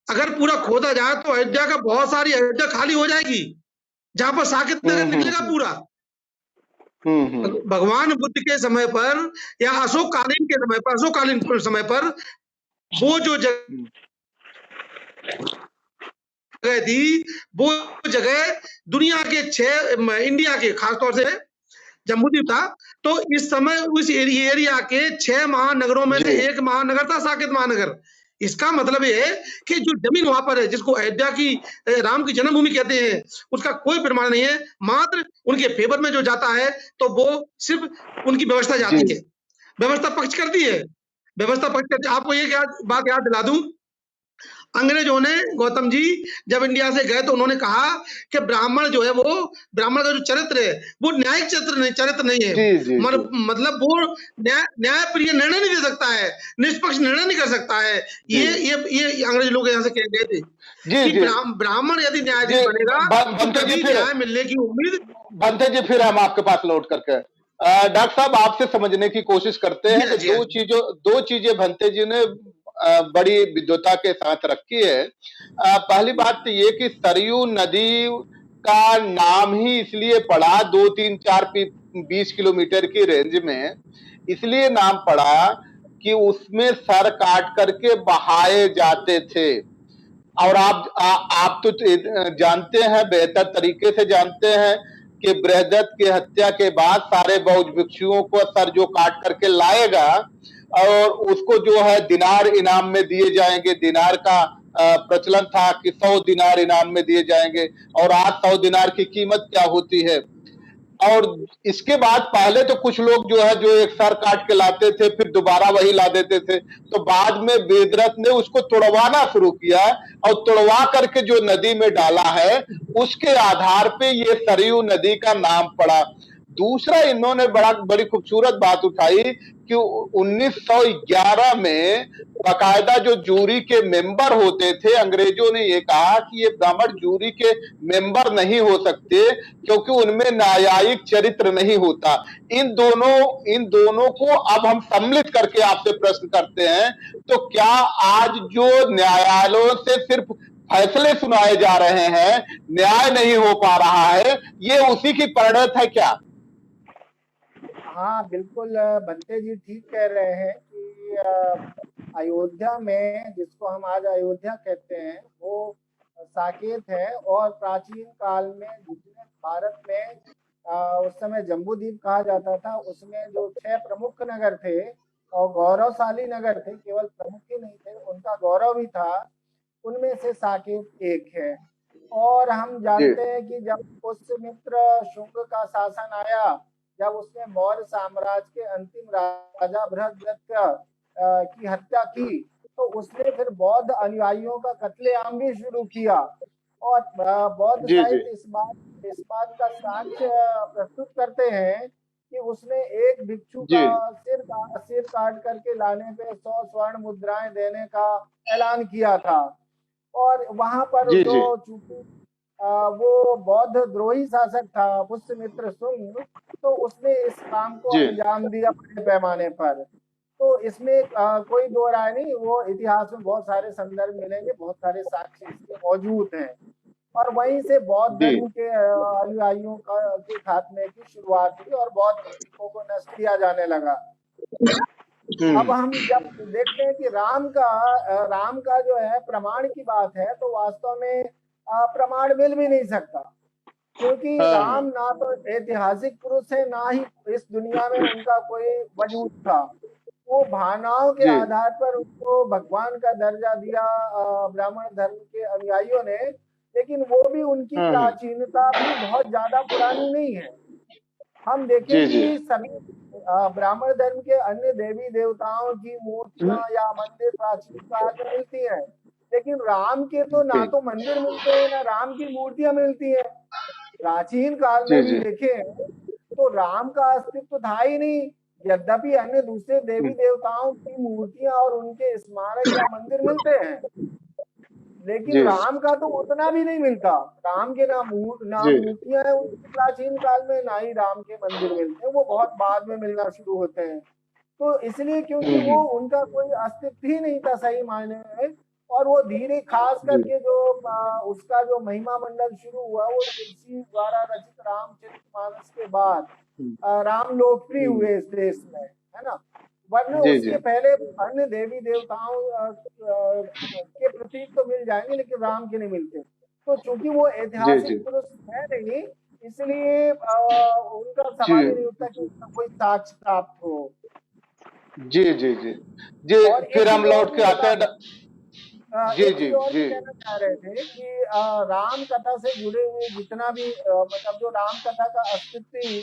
अगर पूरा खोदा जाए तो अयोध्या का बहुत सारी अयोध्या खाली हो जाएगी, जहां पर साकेत नगर निकलेगा पूरा। भगवान बुद्ध के समय पर या अशोककालीन के समय पर, अशोककालीन समय पर वो जो जगह थी, वो जगह दुनिया के 6 इंडिया के खासतौर से जम्बूद्वीप था। तो इस समय उस एरिया के 6 महानगरों में से एक महानगर था साकेत महानगर। इसका मतलब ये है कि जो जमीन वहां पर है, जिसको अयोध्या की राम की जन्मभूमि कहते हैं, उसका कोई प्रमाण नहीं है। मात्र उनके फेवर में जो जाता है तो वो सिर्फ उनकी व्यवस्था जाती है, व्यवस्था पक्ष करती है, व्यवस्था पक्ष करती है। आपको ये बात याद दिला दूं, अंग्रेजों ने गौतम जी जब इंडिया से गए तो उन्होंने कहा कि ब्राह्मण जो है, वो ब्राह्मण का जो चरित्र है वो न्यायिक चरित्र नहीं है। मतलब वो न्यायप्रिय निर्णय नहीं दे सकता है, निष्पक्ष निर्णय नहीं कर सकता है। ये अंग्रेज लोग यहाँ से कह गए थे कि ब्राह्मण यदि न्यायाधीश बनेगा तो कभी न्याय मिलने की उम्मीद। बंते जी, फिर हम आपके पास लौट करके डॉक्टर साहब आपसे समझने की कोशिश करते हैं कि दो चीजें भंते जी ने बड़ी विद्वता के साथ रखी है। पहली बात तो ये कि सरयू नदी का नाम ही इसलिए पड़ा 2, 3, 4, 20 किलोमीटर की रेंज में, इसलिए नाम पड़ा कि उसमें सर काट करके बहाए जाते थे। और आप तो जानते हैं, बेहतर तरीके से जानते हैं कि बृहदत्त की हत्या के बाद सारे बौद्ध भिक्षुओं को सर जो काट करके लाएगा और उसको जो है दिनार इनाम में दिए जाएंगे। दिनार का प्रचलन था कि 100 दिनार इनाम में दिए जाएंगे, और आज 100 दिनार की कीमत क्या होती है। और इसके बाद पहले तो कुछ लोग जो है जो एक सर काट के लाते थे, फिर दोबारा वही ला देते थे। तो बाद में वेदरत्न ने उसको तोड़वाना शुरू किया और तोड़वा करके जो नदी में डाला है, उसके आधार पे ये सरयू नदी का नाम पड़ा। दूसरा, इन्होंने बड़ी खूबसूरत बात उठाई कि 1911 में बाकायदा जो जूरी के मेंबर होते थे, अंग्रेजों ने ये कहा कि ये ब्राह्मण जूरी के मेंबर नहीं हो सकते क्योंकि उनमें न्यायिक चरित्र नहीं होता। इन दोनों को अब हम सम्मिलित करके आपसे प्रश्न करते हैं, तो क्या आज जो न्यायालयों से सिर्फ फैसले सुनाए जा रहे हैं, न्याय नहीं हो पा रहा है, ये उसी की परिणत है क्या? हाँ बिल्कुल, बंते जी ठीक कह रहे हैं कि अयोध्या में, जिसको हम आज अयोध्या कहते हैं, वो साकेत है। और प्राचीन काल में जितने भारत में उस समय जम्बूद्वीप कहा जाता था, उसमें जो 6 प्रमुख नगर थे और गौरवशाली नगर थे, केवल प्रमुख ही नहीं थे, उनका गौरव भी था, उनमें से साकेत एक है। और हम जानते हैं कि जब पुष्यमित्र शुंग का शासन आया, जब उसने मौर्य साम्राज्य के अंतिम राजा बृहद्रथ की हत्या की, तो उसने फिर बौद्ध अनुयायियों का कत्लेआम भी शुरू किया। और बौद्ध साहित्य इस बात का साक्ष्य प्रस्तुत करते हैं कि उसने एक भिक्षु का सिर काट करके लाने पे 100 स्वर्ण मुद्राएं देने का ऐलान किया था। और वहां पर जो चूंकि वो बौद्ध द्रोही शासक था पुष्यमित्र शुंग, तो उसने इस काम को जी अंजाम दिया बड़े पैमाने पर। तो इसमें कोई दो राय नहीं, वो इतिहास में बहुत सारे संदर्भ मिलेंगे, बहुत सारे साक्ष्य इसके मौजूद हैं। और वहीं से बौद्ध जी धर्म के अनुयायियों के खात्मे की शुरुआत हुई और बौद्ध भिक्षुकों को नष्ट किया जाने लगा। अब हम जब देखते हैं कि राम का जो है प्रमाण की बात है, तो वास्तव में प्रमाण मिल भी नहीं सकता, क्योंकि हाँ राम ना तो ऐतिहासिक पुरुष है, ना ही इस दुनिया में उनका कोई वजूद था। वो भावनाओं के जी आधार पर उनको भगवान का दर्जा दिया ब्राह्मण धर्म के अनुयायियों ने, लेकिन वो भी उनकी प्राचीनता भी बहुत ज्यादा पुरानी नहीं है। हम देखें जी जी कि सभी ब्राह्मण धर्म के अन्य देवी देवताओं की मूर्तियां या मंदिर प्राचीन काल में मिलती हैं, लेकिन राम के तो ना जी तो मंदिर मिलते हैं ना राम की मूर्तियां मिलती हैं। प्राचीन काल में जी भी जी देखें तो राम का अस्तित्व था ही नहीं। यद्यपि अन्य दूसरे देवी देवताओं की मूर्तियां और उनके स्मारक या मंदिर मिलते हैं, लेकिन जी राम का तो उतना भी नहीं मिलता। राम के ना जी मूर्तियां हैं उनकी प्राचीन काल में, ना ही राम के मंदिर मिलते हैं, वो बहुत बाद में मिलना शुरू होते हैं। तो इसलिए क्योंकि वो उनका कोई अस्तित्व ही नहीं था सही मायने में, और वो धीरे खास जी करके जो उसका जो महिमा मंडल शुरू हुआ वो तुलसी द्वारा रचित रामचरितमानस के बाद राम लोकप्रिय हुए इस देश में, है ना। वरना जी जी उसके पहले अन्य देवी देवताओं के प्रतीक तो मिल जाएंगे, लेकिन राम के नहीं मिलते। तो चूंकि वो जी ऐतिहासिक जी पुरुष है नहीं, इसलिए उनका जी सवाल ही नहीं उठता कि उनका कोई साक्ष्य प्राप्त हो। जी जी जी जी और फिर एक हम चीज और लौट भी के आते बता हैं जी एक जी चीज और भी जी कहना चाह रहे थे कि राम कथा से जुड़े हुए जितना भी मतलब जो राम कथा का अस्तित्व ही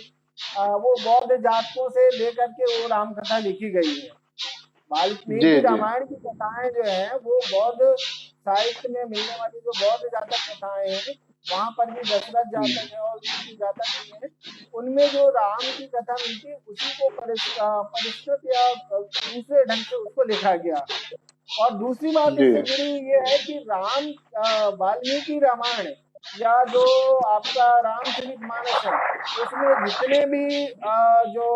वो बौद्ध जातकों से लेकर के वो राम कथा लिखी गई है। जी वाल्मीकि जी रामायण की कथाएं जो है वो बौद्ध साहित्य में मिलने वाली जो बौद्ध जातक कथाएं हैं, वहां पर भी दशरथ जातक है और दूसरी जातक भी है, उनमें जो राम की कथा मिलती है उसी को परिष्कृत या दूसरे ढंग से उसको लिखा गया। और दूसरी बात जी इससे जुड़ी हुई ये है कि वाल्मीकि रामायण या जो आपका रामचरितमानस है, उसमें जितने भी जो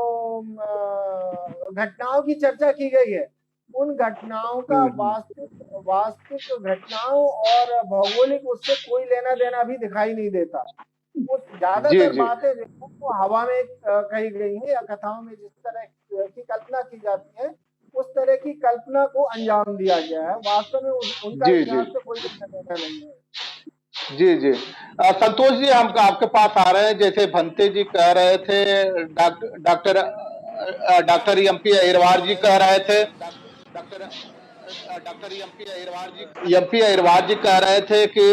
घटनाओं की चर्चा की गई है, उन घटनाओं का वास्तविक वास्तविक घटनाओं और भौगोलिक उससे कोई लेना देना भी दिखाई नहीं देता। वो जी ज्यादातर जी बातें जो है वो हवा में कही गई है, या कथाओं में जिस तरह की कल्पना की जाती है उस तरह की कल्पना को अंजाम दिया गया है। वास्तव में उनका जी जी इतिहास से कोई लेना देना नहीं है। जी जी संतोष जी हम आपके पास आ रहे हैं। जैसे भंते जी कह रहे थे, डॉक्टर डॉक्टर एमपी अहिरवार जी कह रहे थे, एमपी अहिरवार जी कह रहे थे कि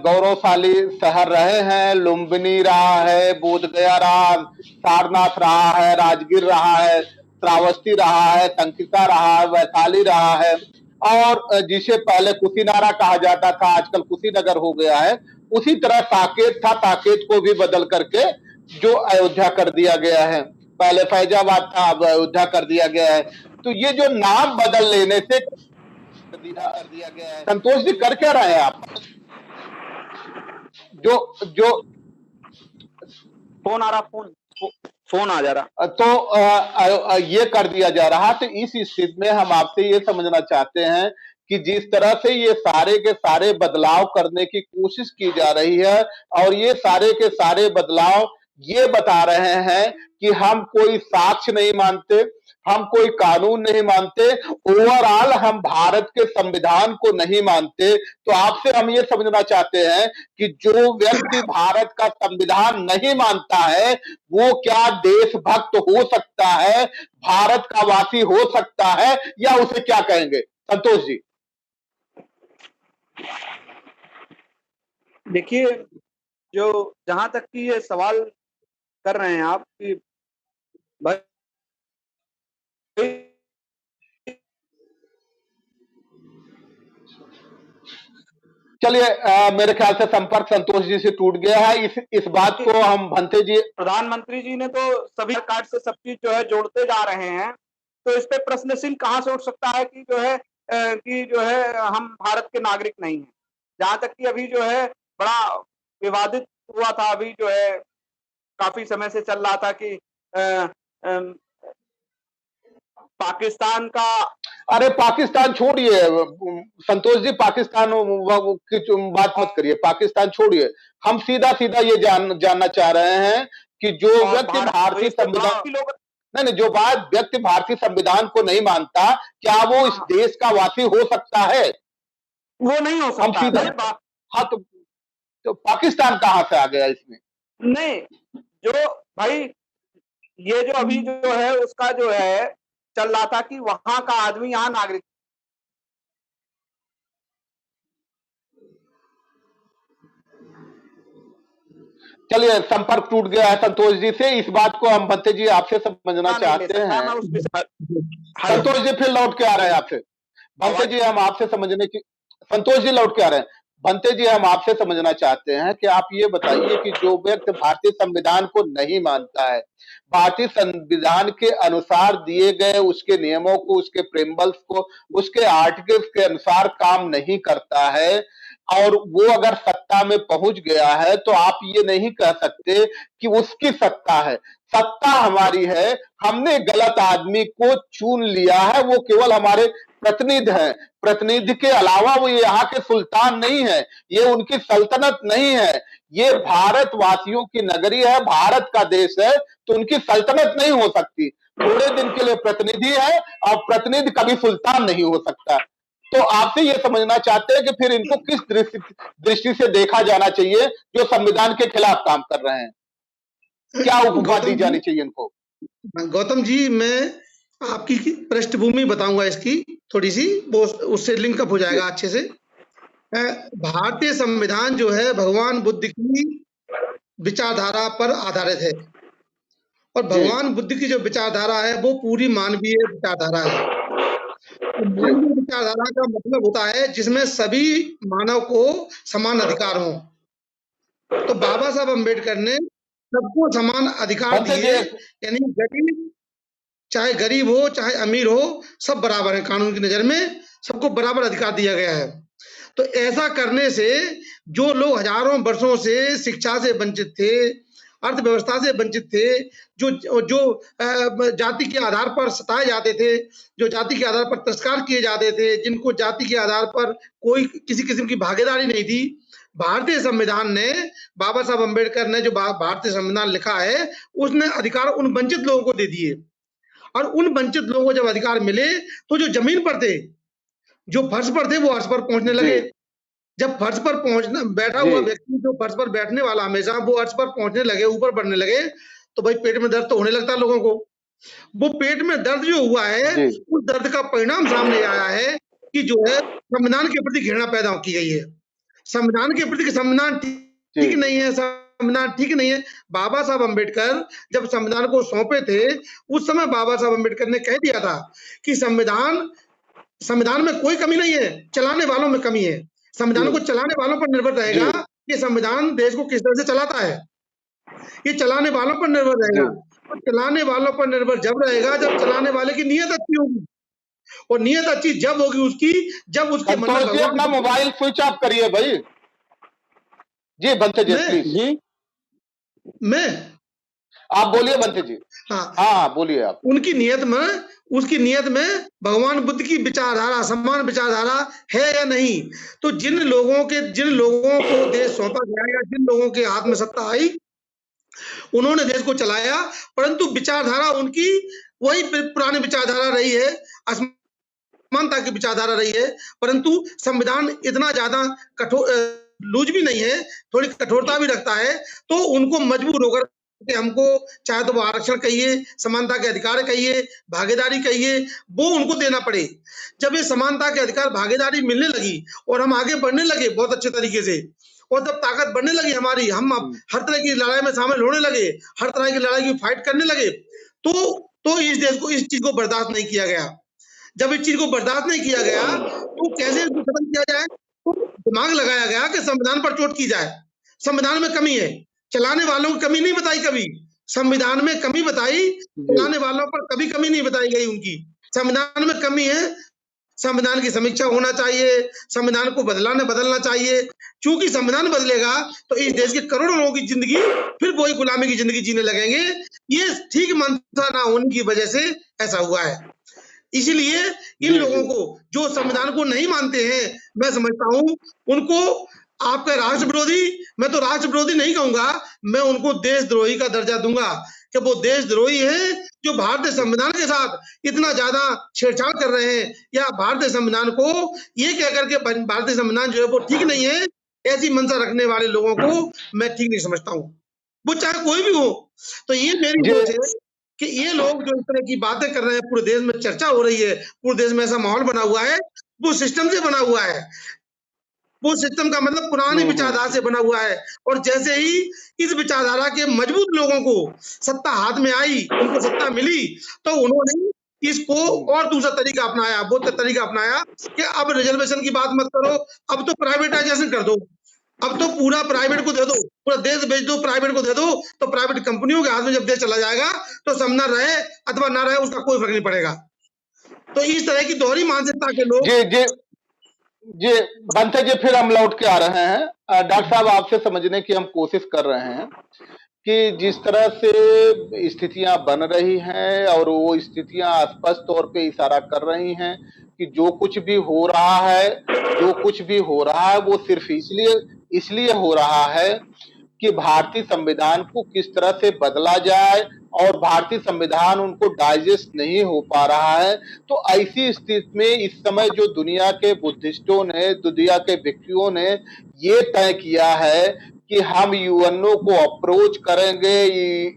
गौरवशाली शहर रहे हैं, लुम्बिनी रहा है, बोधगया रहा, सारनाथ रहा है, राजगीर रहा है, श्रावस्ती रहा है, टंकिता रहा है, वैशाली रहा है, और जिसे पहले कुशीनारा कहा जाता था आजकल कुशीनगर हो गया है। उसी तरह साकेत था, साकेत को भी बदल करके जो अयोध्या कर दिया गया है। पहले फैजाबाद था, अब अयोध्या कर दिया गया है। तो ये जो नाम बदल लेने से संतोष जी कर क्या रहे हैं आप? जो जो फोन आ रहा, फोन आ जा रहा। तो ये कर दिया जा रहा। तो इस स्थिति में हम आपसे ये समझना चाहते हैं कि जिस तरह से ये सारे के सारे बदलाव करने की कोशिश की जा रही है, और ये सारे के सारे बदलाव ये बता रहे हैं कि हम कोई साक्ष्य नहीं मानते, हम कोई कानून नहीं मानते, ओवरऑल हम भारत के संविधान को नहीं मानते। तो आपसे हम ये समझना चाहते हैं कि जो व्यक्ति भारत का संविधान नहीं मानता है वो क्या देशभक्त हो सकता है, भारत का वासी हो सकता है, या उसे क्या कहेंगे संतोष जी? देखिए, जो जहां तक कि ये सवाल कर रहे हैं आप कि भाई चलिए, मेरे ख्याल से संपर्क संतोष जी से टूट गया है। इस बात को हम भंते जी, प्रधानमंत्री जी ने तो सभी कार्ड से सब चीज जो है जोड़ते जा रहे हैं, तो इस पे प्रश्न चिन्ह कहां से उठ सकता है कि जो है हम भारत के नागरिक नहीं हैं। जहां तक कि अभी जो है बड़ा विवादित हुआ था, अभी जो है काफी समय से चल रहा था कि पाकिस्तान का, अरे पाकिस्तान छोड़िए संतोष जी, पाकिस्तान की बात मत करिए, पाकिस्तान छोड़िए। हम सीधा सीधा ये जानना चाह रहे हैं कि जो व्यक्ति भारतीय संविधान, नहीं, जो व्यक्ति भारतीय संविधान को नहीं मानता, क्या वो इस देश का वासी हो सकता है? वो नहीं हो सकता। हम सीधा, हाँ, तो पाकिस्तान कहां से आ गया इसमें? नहीं, जो भाई ये जो अभी जो है उसका जो है चल रहा था कि वहां का आदमी यहाँ नागरिक, चलिए संपर्क टूट गया है संतोष जी से, इस बात को हम भंते जी आपसे समझना चाहते हैं। संतोष जी फिर लौट के आ रहे हैं आपसे। भंते जी हम आपसे समझने की, संतोष जी लौट के आ रहे हैं। भंते जी हम आपसे समझना चाहते हैं कि आप ये बताइए कि जो व्यक्ति भारतीय संविधान को नहीं मानता है, भारतीय संविधान के अनुसार दिए गए उसके नियमों को, उसके प्रेम्बल्स को, उसके आर्टिकल्स के अनुसार काम नहीं करता है, और वो अगर सत्ता में पहुंच गया है, तो आप ये नहीं कह सकते कि उसकी सत्ता है। सत्ता हमारी है, हमने गलत आदमी को चुन लिया है, वो केवल हमारे प्रतिनिधि हैं। प्रतिनिधि के अलावा वो यहाँ के सुल्तान नहीं है, ये उनकी सल्तनत नहीं है, ये भारतवासियों की नगरी है, भारत का देश है, तो उनकी सल्तनत नहीं हो सकती। थोड़े दिन के लिए प्रतिनिधि है, और प्रतिनिधि कभी सुल्तान नहीं हो सकता। तो आपसे ये समझना चाहते हैं कि फिर इनको किस दृष्टि से देखा जाना चाहिए जो संविधान के खिलाफ काम कर रहे हैं? क्या उपमा दी जानी चाहिए इनको? गौतम जी, मैं आपकी पृष्ठभूमि बताऊंगा इसकी थोड़ी सी, वो उससे लिंकअप हो जाएगा अच्छे से। भारतीय संविधान जो है भगवान बुद्ध की विचारधारा पर आधारित है, और भगवान बुद्ध की जो विचारधारा है वो पूरी मानवीय विचारधारा है। मानवीय विचारधारा का मतलब होता है जिसमें सभी मानव को समान अधिकार हो। तो बाबा साहब अम्बेडकर ने सबको समान अधिकार दिए, यानी गरीब, चाहे गरीब हो चाहे अमीर हो, सब बराबर है कानून की नजर में, सबको बराबर अधिकार दिया गया है। तो ऐसा करने से जो लोग हजारों वर्षों से शिक्षा से वंचित थे, अर्थव्यवस्था से वंचित थे, जो जाति के आधार पर सताए जाते थे, जो जाति के आधार पर तिरस्कार किए जाते थे, जिनको जाति के आधार पर कोई किसी किस्म की भागीदारी नहीं थी, भारतीय संविधान ने, बाबा साहब अम्बेडकर ने जो भारतीय संविधान लिखा है, उसने अधिकार उन वंचित लोगों को दे दिए। और उन वंचित लोगों को जब अधिकार मिले, तो जो जमीन पर थे, जो फर्श पर थे, वो अर्श पर पहुंचने लगे। जब फर्श पर पहुंचना बैठा हुआ व्यक्ति, जो फर्श पर बैठने वाला हमेशा, वो अर्श पर पहुंचने लगे, ऊपर बढ़ने लगे, तो भाई पेट में दर्द तो होने लगता है लोगों को। वो पेट में दर्द जो हुआ है, उस दर्द का परिणाम सामने आया है कि जो है संविधान के प्रति घृणा पैदा की गई है। संविधान के प्रति, संविधान ठीक नहीं है, संविधान ठीक नहीं है। बाबा साहब अम्बेडकर जब संविधान को सौंपे थे, उस समय बाबा साहब अम्बेडकर ने कह दिया था कि संविधान में कोई कमी नहीं है, चलाने वालों में कमी है। संविधान को चलाने वालों पर निर्भर रहेगा कि संविधान देश को किस तरह से चलाता है, ये चलाने वालों पर निर्भर रहेगा। और चलाने वालों पर निर्भर जब रहेगा जब चलाने वाले की नीयत अच्छी होगी, और नीयत अच्छी जब होगी उसकी, जब उसके मन में अपना मोबाइल स्विच ऑफ करिए भाई जी। बनते जी, मैं आप बोलिए बनते जी। हाँ बोलिए आप। उनकी नीयत में, उसकी नीयत में भगवान बुद्ध की विचारधारा, समान विचारधारा है या नहीं। तो जिन लोगों को देश सौंपा गया, या जिन लोगों के हाथ में सत्ता आई, उन्होंने देश को चलाया, परंतु विचारधारा उनकी वही पुरानी विचारधारा रही है, असमानता की विचारधारा रही है। परंतु संविधान इतना ज्यादा कठोर, लूज भी नहीं है, थोड़ी कठोरता भी रखता है। तो उनको मजबूर होकर कि हमको चाहे तो वो आरक्षण कहिए, समानता के अधिकार कहिए, भागीदारी कहिए, वो उनको देना पड़े। जब ये समानता के अधिकार, भागीदारी मिलने लगी और हम आगे बढ़ने लगे बहुत अच्छे तरीके से, और जब ताकत बढ़ने लगी हमारी, हम हर तरह की लड़ाई में शामिल होने लगे, हर तरह की लड़ाई की फाइट करने लगे, तो इस देश को इस चीज को बर्दाश्त नहीं किया गया। जब इस चीज को बर्दाश्त नहीं किया गया, तो कैसे इसको खत्म किया जाए? तो दिमाग लगाया गया कि संविधान पर चोट की जाए। संविधान में कमी है, चलाने वालों की कमी नहीं बताई कभी, संविधान में कमी बताई, चलाने वालों पर कभी कमी नहीं बताई गई उनकी। संविधान में कमी है, संविधान की समीक्षा होना चाहिए, संविधान को बदलना चाहिए। क्योंकि संविधान बदलेगा तो इस देश के करोड़ों लोगों की जिंदगी फिर वही गुलामी की जिंदगी जीने लगेंगे। ये ठीक मंशा ना होने की वजह से ऐसा हुआ है। इसीलिए इन जी लोगों जी को जो संविधान को नहीं मानते हैं, मैं समझता हूं उनको आपका राष्ट्र विरोधी, मैं तो राष्ट्र विरोधी नहीं कहूंगा, मैं उनको देशद्रोही का दर्जा दूंगा कि वो देशद्रोही हैं जो भारतीय संविधान के साथ इतना ज्यादा छेड़छाड़ कर रहे हैं, या भारतीय संविधान को ये कह करके भारतीय संविधान जो है वो ठीक नहीं है, ऐसी मंशा रखने वाले लोगों को मैं ठीक नहीं समझता हूँ, वो चाहे कोई भी हो। तो ये मेरी जी सोच है कि ये लोग जो इस तरह की बातें कर रहे हैं, पूरे देश में चर्चा हो रही है, पूरे देश में ऐसा माहौल बना हुआ है, वो सिस्टम से बना हुआ है। वो सिस्टम का मतलब पुरानी विचारधारा से बना हुआ है। और जैसे ही इस विचारधारा के मजबूत लोगों को सत्ता हाथ में आई, उनको सत्ता मिली, तो उन्होंने इसको और दूसरा तरीका अपनाया, वो तरीका अपनाया कि अब रिजर्वेशन की बात मत करो, अब तो प्राइवेटाइजेशन कर दो, अब तो पूरा प्राइवेट को दे दो, पूरा देश बेच दो, प्राइवेट को दे दो, तो प्राइवेट कंपनियों के हाथ में जब देश चला जाएगा तो संविधान रहे अथवा ना रहे उसका कोई फर्क नहीं पड़ेगा। तो इस तरह की दोहरी मानसिकता के लोग जी जी जी बनते जी, फिर हम लौट के आ रहे हैं। डॉक्टर साहब, आपसे समझने की हम कोशिश कर रहे हैं कि जिस तरह से स्थितियां बन रही हैं और वो स्थितियां स्पष्ट तौर पे इशारा कर रही हैं कि जो कुछ भी हो रहा है, जो कुछ भी हो रहा है वो सिर्फ इसलिए इसलिए हो रहा है कि भारतीय संविधान को किस तरह से बदला जाए, और भारतीय संविधान उनको डाइजेस्ट नहीं हो पा रहा है। तो ऐसी स्थिति में इस समय जो दुनिया के बुद्धिस्टों ने, दुनिया के व्यक्तियों ने ये तय किया है कि हम यूएनओ को अप्रोच करेंगे,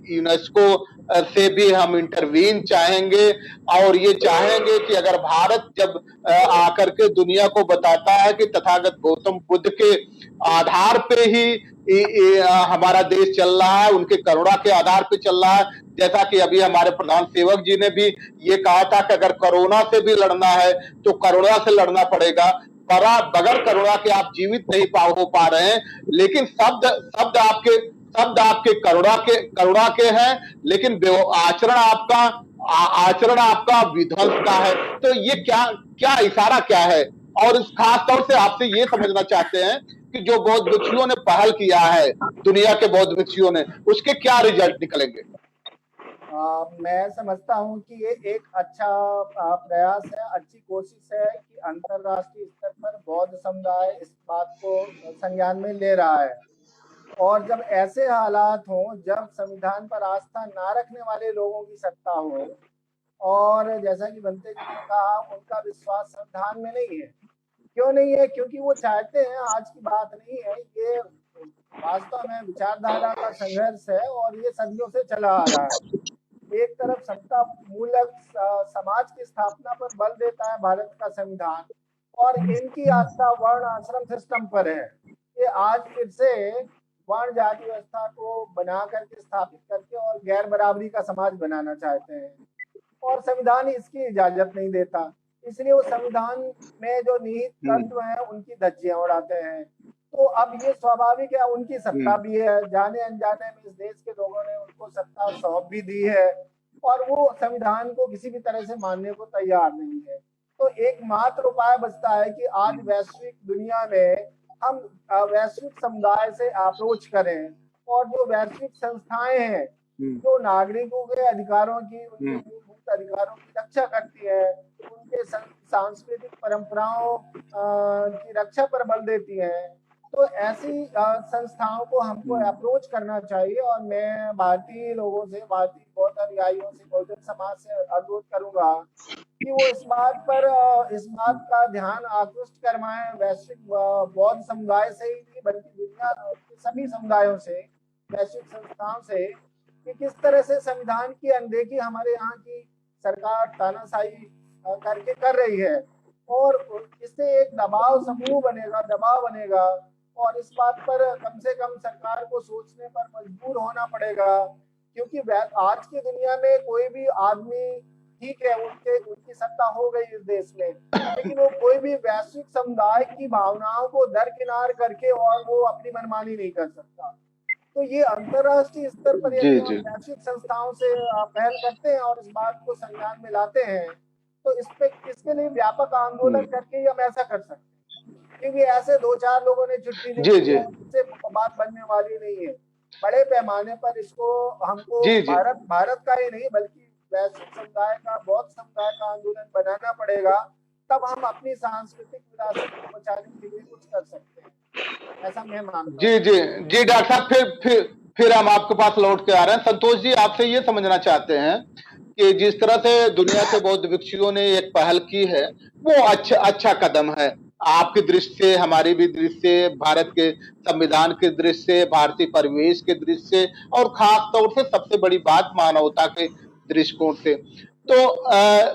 यूनेस्को से भी हम इंटरवीन चाहेंगे, और ये चाहेंगे कि अगर भारत जब आकर के दुनिया को बताता है कि तथागत गौतम बुद्ध के आधार पे ही हमारा देश चल रहा है, उनके करुणा के आधार पे चल रहा है, जैसा कि अभी हमारे प्रधान सेवक जी ने भी ये कहा था कि अगर कोरोना से भी लड़ना है तो करुणा से लड़ना पड़ेगा, पर बगैर करुणा के आप जीवित नहीं हो पा रहे हैं। लेकिन शब्द आपके करुणा के हैं, लेकिन आचरण आपका विध्वंस का है। तो ये क्या इशारा क्या है? और इस खास तौर से आपसे ये समझना चाहते हैं कि जो बौद्ध भिक्षुओं ने पहल किया है, दुनिया के बौद्ध भिक्षुओं ने, उसके क्या रिजल्ट निकलेंगे? मैं समझता हूँ कि ये एक अच्छा प्रयास है, अच्छी कोशिश है कि अंतर्राष्ट्रीय स्तर पर बौद्ध समुदाय इस बात को संज्ञान में ले रहा है। और जब ऐसे हालात हों, जब संविधान पर आस्था ना रखने वाले लोगों की सत्ता हो, और जैसा कि बनते जी ने कहा, उनका विश्वास संविधान में नहीं है। क्यों नहीं है? क्योंकि वो चाहते हैं, आज की बात नहीं है, ये वास्तव में विचारधारा का संघर्ष है और ये सदियों से चला आ रहा है। एक तरफ समता मूलक समाज की स्थापना पर बल देता है भारत का संविधान, और इनकी आस्था वर्ण आश्रम सिस्टम पर है। ये आज फिर से वर्ण जाति व्यवस्था को बना करके स्थापित करके और गैर बराबरी का समाज बनाना चाहते हैं, और संविधान इसकी इजाजत नहीं देता। इसलिए वो संविधान में जो निहित तत्व हैं उनकी धज्जियां उड़ाते हैं। तो अब ये स्वाभाविक है, उनकी सत्ता भी है, जाने अनजाने में इस देश के लोगों ने उनको सत्ता सौंप भी दी है, और वो संविधान को किसी भी तरह से मानने को तैयार नहीं है। तो एकमात्र उपाय बचता है कि आज वैश्विक दुनिया में हम वैश्विक समुदाय से अप्रोच करें, और जो वैश्विक संस्थाएं हैं जो नागरिकों के अधिकारों की, उनके मूलभूत अधिकारों की रक्षा करती है, उनके सांस्कृतिक परंपराओं की रक्षा पर बल देती है, तो ऐसी संस्थाओं को हमको अप्रोच करना चाहिए। और मैं भारतीय लोगों से, भारतीय बौद्ध अनुयायियों से, बहुजन समाज से अनुरोध करूंगा कि वो इस बात का ध्यान आकृष्ट करवाएं, वैश्विक बौद्ध समुदाय से ही नहीं बल्कि दुनिया के सभी समुदायों से, वैश्विक संस्थाओं से, कि किस तरह से संविधान की अनदेखी हमारे यहाँ की सरकार तानाशाही करके कर रही है, और इससे एक दबाव समूह बनेगा, दबाव बनेगा, और इस बात पर कम से कम सरकार को सोचने पर मजबूर होना पड़ेगा। क्योंकि आज की दुनिया में कोई भी आदमी, ठीक है, उनकी सत्ता हो गई इस देश में, लेकिन वो कोई भी वैश्विक समुदाय की भावनाओं को दरकिनार करके और वो अपनी मनमानी नहीं कर सकता। तो ये अंतर्राष्ट्रीय स्तर पर यदि हम वैश्विक संस्थाओं से पहल करते हैं और इस बात को संज्ञान में लाते हैं, तो इसके लिए व्यापक आंदोलन करके ही हम ऐसा कर सकते हैं, क्योंकि ऐसे 2-4 लोगों ने चिट्ठी लिखी है, इससे बात बनने वाली नहीं है। बड़े पैमाने पर इसको हमको भारत का ही नहीं बल्कि वैश्विक समुदाय का, बौद्ध समुदाय का आंदोलन बनाना पड़ेगा, तब हम अपनी सांस्कृतिक विरासत को बचाने के लिए कुछ कर सकते हैं, ऐसा मैं मानता हूँ। जी डॉक्टर साहब, फिर हम आपके पास लौट के आ रहे हैं। संतोष जी, आपसे ये समझना चाहते हैं कि जिस तरह से दुनिया के बौद्ध भिक्षुओं ने एक पहल की है, वो अच्छा कदम है आपकी दृष्टि से, हमारी भी दृष्टि से, भारत के संविधान के दृष्टि से, भारतीय परिवेश के दृष्टि से, और खास तौर से सबसे बड़ी बात मानवता के दृष्टिकोण से। तो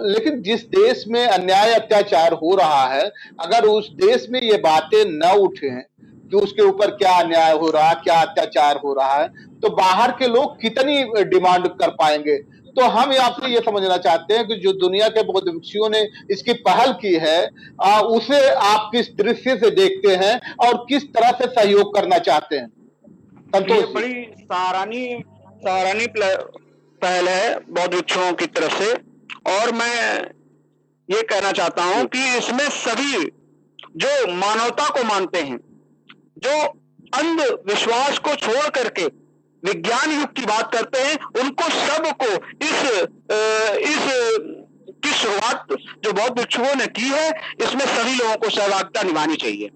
लेकिन जिस देश में अन्याय अत्याचार हो रहा है, अगर उस देश में ये बातें न उठे कि उसके ऊपर क्या अन्याय हो रहा है, क्या अत्याचार हो रहा है, तो बाहर के लोग कितनी डिमांड कर पाएंगे। तो हम आपसे ये समझना चाहते हैं कि जो दुनिया के बौद्ध भिक्षुओं ने इसकी पहल की है, उसे आप किस दृष्टि से देखते हैं और किस तरह से सहयोग करना चाहते हैं? संतोष, बड़ी सराहनीय पहल है बौद्ध भिक्षुओं की तरफ से, और मैं ये कहना चाहता हूं कि इसमें सभी जो मानवता को मानते हैं, जो अंधविश्वास को छोड़ करके विज्ञान युग की बात करते हैं, उनको सबको इस की शुरुआत जो बौद्ध भिक्षुओं ने की है, इसमें सभी लोगों को सहभागिता निभानी चाहिए।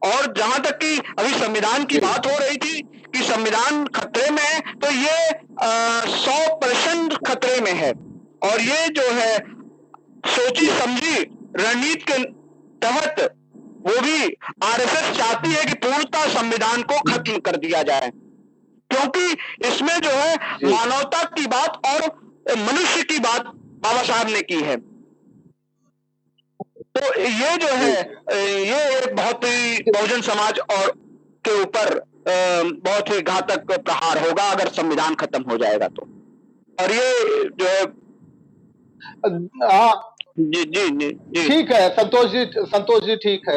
और जहां तक कि अभी संविधान की बात हो रही थी कि संविधान खतरे में है, तो ये 100% खतरे में है, और ये जो है सोची समझी रणनीति के तहत वो भी आरएसएस चाहती है कि पूर्णतः संविधान को खत्म कर दिया जाए, क्योंकि इसमें जो है मानवता की बात और मनुष्य की बात बाबा साहब ने की है। तो ये जो है ये एक बहुत ही बहुजन समाज और के ऊपर बहुत ही घातक प्रहार होगा अगर संविधान खत्म हो जाएगा तो। और ये जो है जी जी जी जी ठीक है संतोष जी ठीक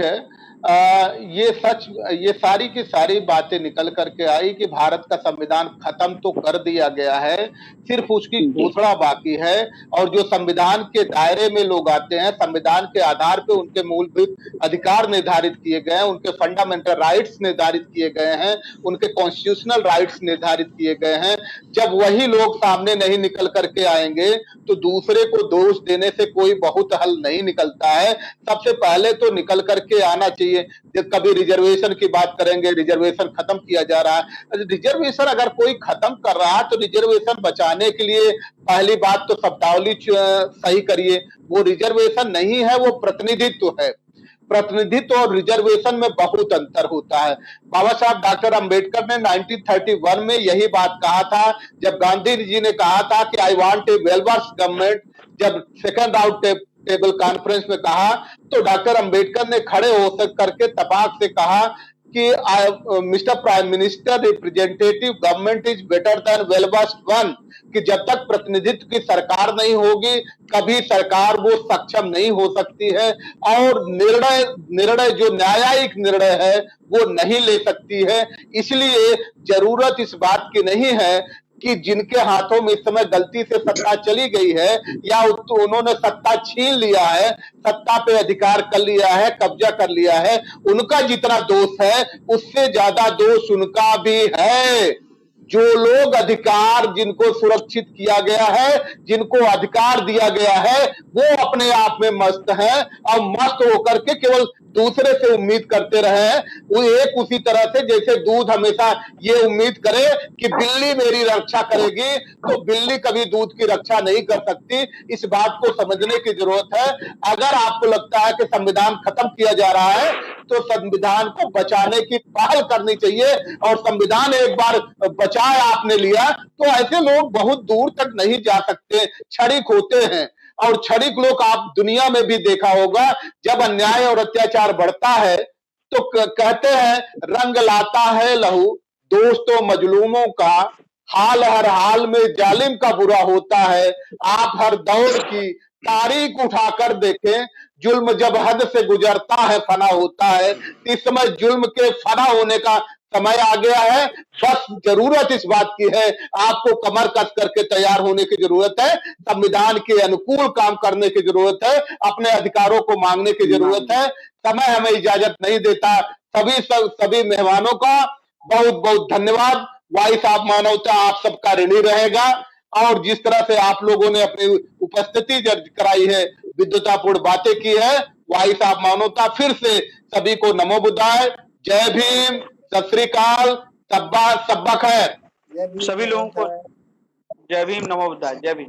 है। ये सारी की सारी बातें निकल करके आई कि भारत का संविधान खत्म तो कर दिया गया है, सिर्फ उसकी घोषणा बाकी है, और जो संविधान के दायरे में लोग आते हैं, संविधान के आधार पे उनके मूलभूत अधिकार निर्धारित किए गए हैं, उनके फंडामेंटल राइट्स निर्धारित किए गए हैं, उनके कॉन्स्टिट्यूशनल राइट्स निर्धारित किए गए हैं। जब वही लोग सामने नहीं निकल करके आएंगे तो दूसरे को दोष देने से कोई बहुत हल नहीं निकलता है। सबसे पहले तो निकल करके आना चाहिए। जब कभी रिजर्वेशन की बात करेंगे, रिजर्वेशन खत्म किया जा रहा है। रिजर्वेशन अगर कोई खत्म कर रहा है तो रिजर्वेशन बचाने के लिए पहली बात तो शब्दावली सही करिए। वो रिजर्वेशन नहीं है, वो प्रतिनिधित्व है। प्रतिनिधित्व और रिजर्वेशन में बहुत अंतर होता है। बाबा साहब डॉक्टर अंबेडकर ने 1931 में यही बात कहा था, जब गांधी जी ने कहा था कि I want a well versed government. जब सेकंड राउंड टेबल कॉन्फ्रेंस में कहा तो डॉक्टर अंबेडकर ने खड़े हो करके तपाक से कहा कि mister prime minister, representative government is better than well versed one, कि जब तक प्रतिनिधित्व की सरकार नहीं होगी कभी सरकार वो सक्षम नहीं हो सकती है, और निर्णय जो न्यायिक निर्णय है वो नहीं ले सकती है। इसलिए जरूरत इस बात की नहीं है कि जिनके हाथों में इस समय गलती से सत्ता चली गई है या उन्होंने सत्ता छीन लिया है, सत्ता पे अधिकार कर लिया है, कब्जा कर लिया है, उनका जितना दोष है उससे ज्यादा दोष उनका भी है। जो लोग अधिकार जिनको सुरक्षित किया गया है, जिनको अधिकार दिया गया है, वो अपने आप में मस्त हैं और मस्त होकर के केवल दूसरे से उम्मीद करते रहे। वो एक उसी तरह से जैसे दूध हमेशा ये उम्मीद करे कि बिल्ली मेरी रक्षा करेगी, तो बिल्ली कभी दूध की रक्षा नहीं कर सकती। इस बात को समझने की जरूरत है। अगर आपको लगता है कि संविधान खत्म किया जा रहा है तो संविधान को बचाने की पहल करनी चाहिए, और संविधान एक बार बचाए आपने लिया तो ऐसे लोग बहुत दूर तक नहीं जा सकते, क्षणिक होते हैं। और क्षणिक लोग आप दुनिया में भी देखा होगा, जब अन्याय और अत्याचार बढ़ता है तो कहते हैं रंग लाता है लहू, दोष तो मजलूमों का, हाल हर हाल में जालिम का बुरा होता है। आप हर दौर की तारीख उठाकर देखें, जुल्म जब हद से गुजरता है फना होता है। इस समय जुल्म के फना होने का समय आ गया है। बस जरूरत इस बात की है, आपको कमर कस करके तैयार होने की जरूरत है, संविधान के अनुकूल काम करने की जरूरत है, अपने अधिकारों को मांगने की जरूरत है। समय हमें इजाजत नहीं देता। सभी मेहमानों का बहुत बहुत धन्यवाद। वॉइस ऑफ मानवता आप सबका ऋणी रहेगा और जिस तरह से आप लोगों ने अपनी उपस्थिति दर्ज कराई है, विद्वतापूर्ण बातें की है, वॉइस ऑफ मानवता फिर से सभी को नमो बुद्धाय, जय भीम, सत श्री अकाल, सब्बा खैर। जय भीम, सभी लोगों को नमस्कार। जय भीम, नमो बुद्धाय, जय भीम।